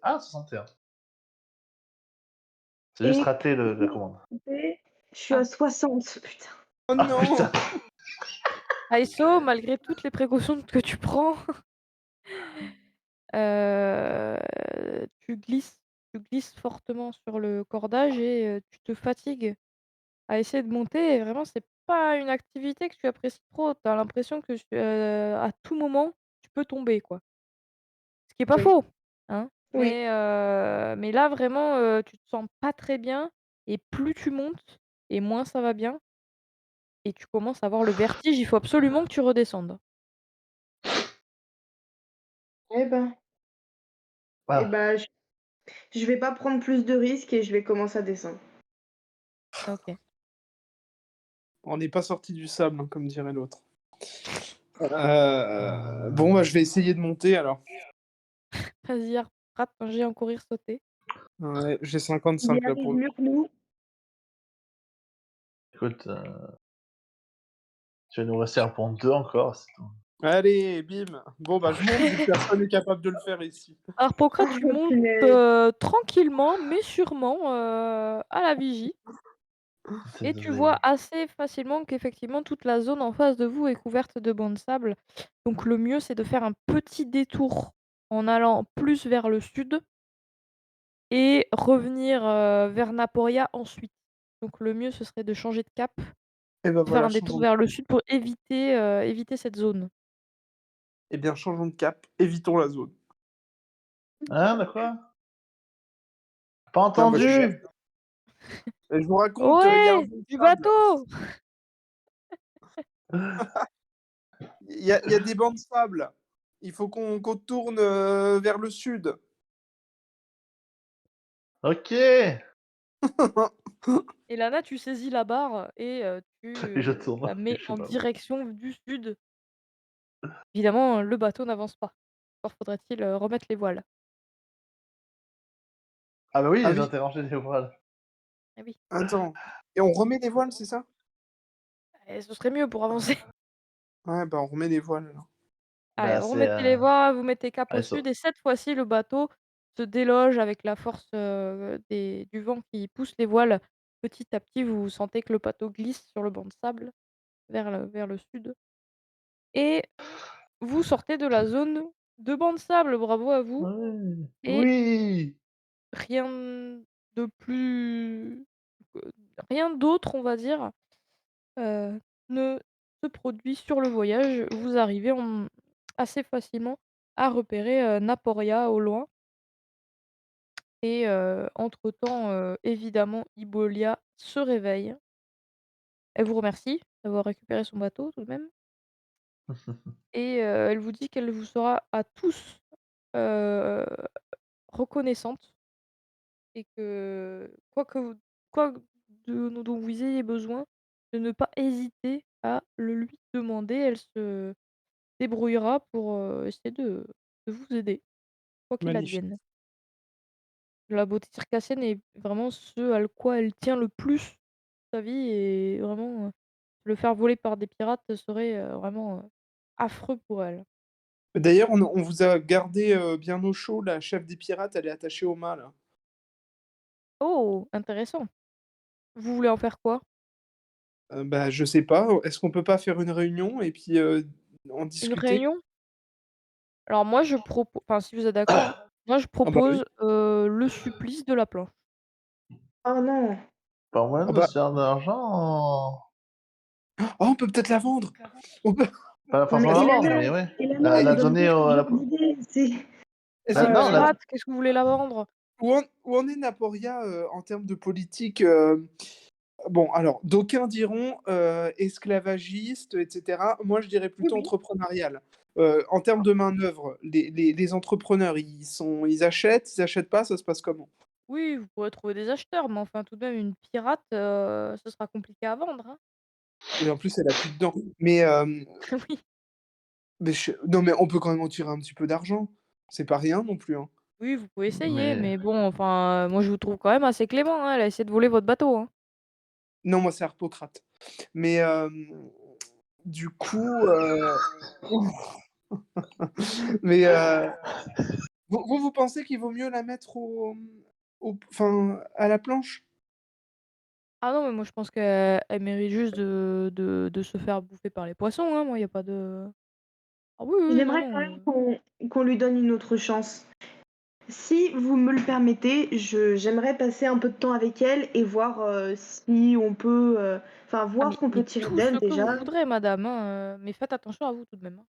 ah 61. C'est juste Et raté la commande. je suis à Ah, 60, putain. Oh Ah non! putain! Aïsso, malgré toutes les précautions que tu prends, tu glisses fortement sur le cordage et tu te fatigues à essayer de monter et vraiment c'est pas une activité que tu apprécies trop. Tu as l'impression que à tout moment, tu peux tomber, quoi. Ce qui est pas Oui, faux, hein, oui. mais là vraiment, tu te sens pas très bien et plus tu montes et moins ça va bien et tu commences à avoir le vertige, il faut absolument que tu redescendes. Eh ben, eh Ah, ben, je vais pas prendre plus de risques et je vais commencer à descendre. OK. On n'est pas sorti du sable, hein, comme dirait l'autre. Bon, bah, je vais essayer de monter alors. Vas-y, rate un jet en courir sauter. Ouais, j'ai Il y 55 là arrive pour le mieux coup. que nous. écoute, tu vas nous rester un pont 2 encore, c'est tout. Allez, bim! Bon, bah, je monte vu que personne n'est capable de le faire ici. Harpocrate, tu Oh montes, punaise. tranquillement mais sûrement, à la vigie C'est et tu vois donné. assez facilement qu'effectivement toute la zone en face de vous est couverte de bancs de sable. Donc le mieux, c'est de faire un petit détour en allant plus vers le sud et revenir, vers Naporia ensuite. Donc le mieux, ce serait de changer de cap, Et bah, de faire voilà, un détour changeons de vers cap. le sud pour éviter cette zone. Eh bien, changeons de cap, évitons la zone. Hein, de quoi? Pas Non, bah, entendu! je vous raconte, il y a un Ouais! bon Du sable. bateau! Il y a des bancs de sable. Il faut qu'on tourne vers le sud. OK! Et Lana, tu saisis la barre et Et je tourne, la et mets je sais en pas. direction du sud. Évidemment, le bateau n'avance pas. Encore faudrait-il, remettre les voiles. Ah bah oui, Ah j'ai oui, interrogé les voiles. Eh oui, attends. Et on remet les voiles, c'est ça? et ce serait mieux pour avancer. Ouais, bah on remet les voiles alors. Allez, Bah, c'est, remettez les voiles, vous mettez cap au allez, sud ça et cette fois-ci, le bateau se déloge avec la force, du vent qui pousse les voiles. Petit à petit, vous sentez que le bateau glisse sur le banc de sable vers le sud et vous sortez de la zone de banc de sable, bravo à vous ouais. et Oui! rien de plus rien d'autre, on va dire, ne se produit sur le voyage. Vous arrivez assez facilement à repérer, Naporia au loin et entre-temps, évidemment, Ibolia se réveille. Elle vous remercie d'avoir récupéré son bateau tout de même et elle vous dit qu'elle vous sera à tous, heu, reconnaissante et que quoi dont vous ayez besoin, de ne pas hésiter à le lui demander. Elle se débrouillera pour, essayer de vous aider, quoi qu'il Magnifique. advienne. La beauté circassienne est vraiment ce à quoi elle tient le plus sa vie et vraiment, le faire voler par des pirates serait, vraiment, affreux pour elle. D'ailleurs, on vous a gardé, bien au chaud, la chef des pirates, elle est attachée au mât, là. Oh! Intéressant. Vous voulez en faire quoi? Bah, je sais pas, est-ce qu'on peut pas faire une réunion et puis, en Une discuter? réunion? Alors moi je propose, enfin si vous êtes d'accord, hein, moi je Ah bah oui. propose, le supplice de la planche. Oh non! Pas moyen Ah de bah, se faire de l'argent. oh, on peut peut-être la vendre! On peut Pas Non mais forcément la vendre, mais ouais. Ilana, elle La donne donner toujours à ce la genre d'idée, c'est et C'est c'est une non, quoi, la pirate, qu'est-ce que vous voulez la vendre? où en est Naporia, en termes de politique, bon, alors, d'aucuns diront, esclavagiste et cetera. Moi, je dirais oui, plutôt oui. entrepreneurial. En termes de main-d'œuvre, les entrepreneurs, ils achètent, ils achètent pas, ça se passe comment? Oui, vous pourrez trouver des acheteurs, mais enfin tout de même une pirate, ce sera compliqué à vendre, hein. Oui, en plus, elle a plus de dents. Oui. Mais non, mais on peut quand même en tirer un petit peu d'argent. C'est pas rien non plus, hein. Oui, vous pouvez essayer, mais mais bon, enfin, moi je vous trouve quand même assez clément, hein, elle a essayé de voler votre bateau, hein. Non, moi, c'est Harpocrate. Mais du coup, mais vous pensez qu'il vaut mieux la mettre enfin, à la planche? Ah non, mais moi je pense qu'elle mérite juste de se faire bouffer par les poissons, hein, moi il y a pas de ah oui, oui, non, J'aimerais quand non, même qu'on lui donne une autre chance. Si vous me le permettez, j'aimerais passer un peu de temps avec elle et voir, si on peut, enfin ah voir ce qu'on peut mais tirer tout ce d'elle que déjà. vous voudrez madame, hein, mais faites attention à vous tout de même, hein.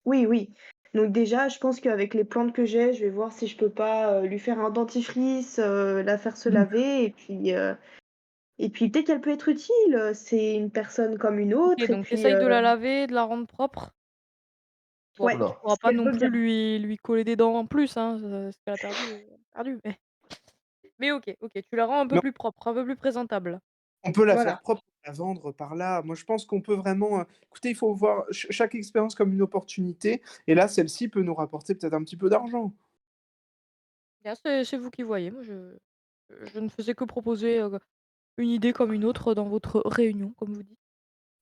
Oui, oui. Donc déjà, je pense qu'avec les plantes que j'ai, je vais voir si je peux pas, lui faire un dentifrice, la faire se Mmh. laver et puis peut-être qu'elle peut être utile, c'est une personne comme une OK, autre et donc tu puis, essayes de la laver, de la rendre propre. Bon ouais, après tu oula. pourras si pas elle non veut plus bien. lui coller des dents en plus, hein, ce qu'elle a perdu est perdu, mais OK, OK, tu la rends un peu Mais plus propre, un peu plus présentable. on peut la faire Voilà. propre, la vendre par là. Moi, je pense qu'on peut vraiment, écoutez, il faut voir chaque expérience comme une opportunité et là, celle-ci peut nous rapporter peut-être un petit peu d'argent. Là c'est vous qui voyez, moi je ne faisais que proposer, une idée comme une autre dans votre réunion, comme vous dites.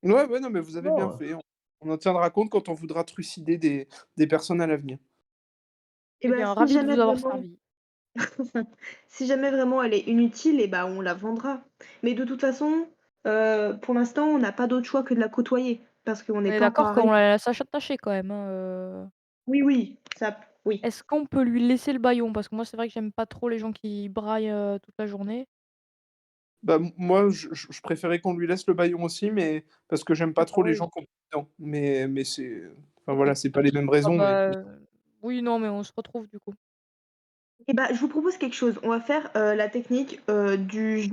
Ouais, ouais, non, mais vous avez bien Non, fait. On en tiendra compte quand on voudra trucider des personnes à l'avenir. Et Eh bah, bien, ravi de vous avoir servi. si jamais vraiment elle est inutile et bah, on la vendra. Mais de toute façon, pour l'instant, on n'a pas d'autre choix que de la côtoyer parce qu'on On n'est est pas encore d'accord qu'on arrivé. la laisse attacher quand même, hein, Oui, oui, ça oui. Est-ce qu'on peut lui laisser le bâillon? Parce que moi, c'est vrai que j'aime pas trop les gens qui braillent, toute la journée. Bah, moi, je préférais qu'on lui laisse le bâillon aussi, mais parce que j'aime pas trop D'accord, les oui. gens qui ont dedans. Mais c'est enfin, OK. voilà, c'est pas les mêmes Ah raisons, mais bah, oui, non, mais on se retrouve du coup. Et bah, je vous propose quelque chose. On va faire, la technique, de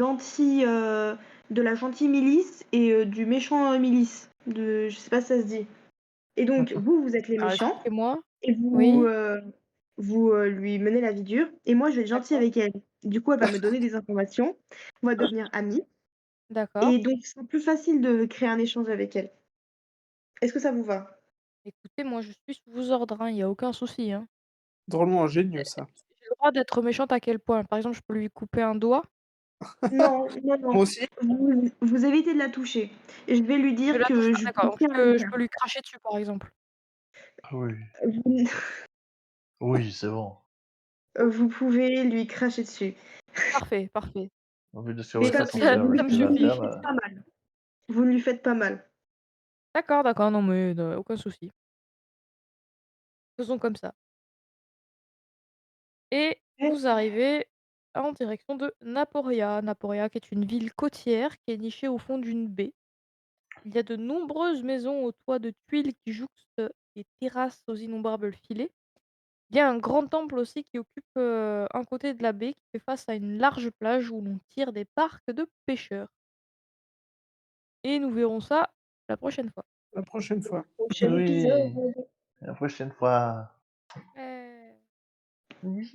la gentille milice et du méchant, milice. Je sais pas si ça se dit. Et donc vous, vous êtes les Alors méchants expliquez-moi. et vous, Oui? vous lui menez la vie dure et moi je vais être gentille D'accord. avec elle. Du coup, elle va me donner des informations, on va devenir amies D'accord. et donc ce sera plus facile de créer un échange avec elle. Est-ce que ça vous va? Écoutez, moi je suis sous vos ordres, hein, il y a aucun souci, hein. Drôlement ingénieux, ça. J'ai le droit d'être méchante à quel point? Par exemple, je peux lui couper un doigt? Non, non, non, Moi aussi? vous évitez de la toucher. Je vais lui Je dire la touche que pas, je d'accord, donc tiens avec je elle. peux lui cracher dessus, par exemple? Ah oui. Vous Oui, c'est bon. vous pouvez lui cracher dessus. Parfait, parfait. En vue de sur Mais le ça fait mais Ça vous sentir ne ça me ce qu'il va vous ne lui suffit. faire, faites pas mal. Vous ne lui faites pas mal. D'accord, d'accord, non mais aucun souci. Faisons comme ça et vous arrivez en direction de Naporia. Naporia qui est une ville côtière qui est nichée au fond d'une baie. Il y a de nombreuses maisons aux toits de tuiles qui jouxtent des terrasses aux innombrables filets. Il y a un grand temple aussi qui occupe, un côté de la baie qui fait face à une large plage où l'on tire des barques de pêcheurs et nous verrons ça la prochaine fois. La prochaine fois. Prochain Oui, épisode. la prochaine fois. Ouais. Oui.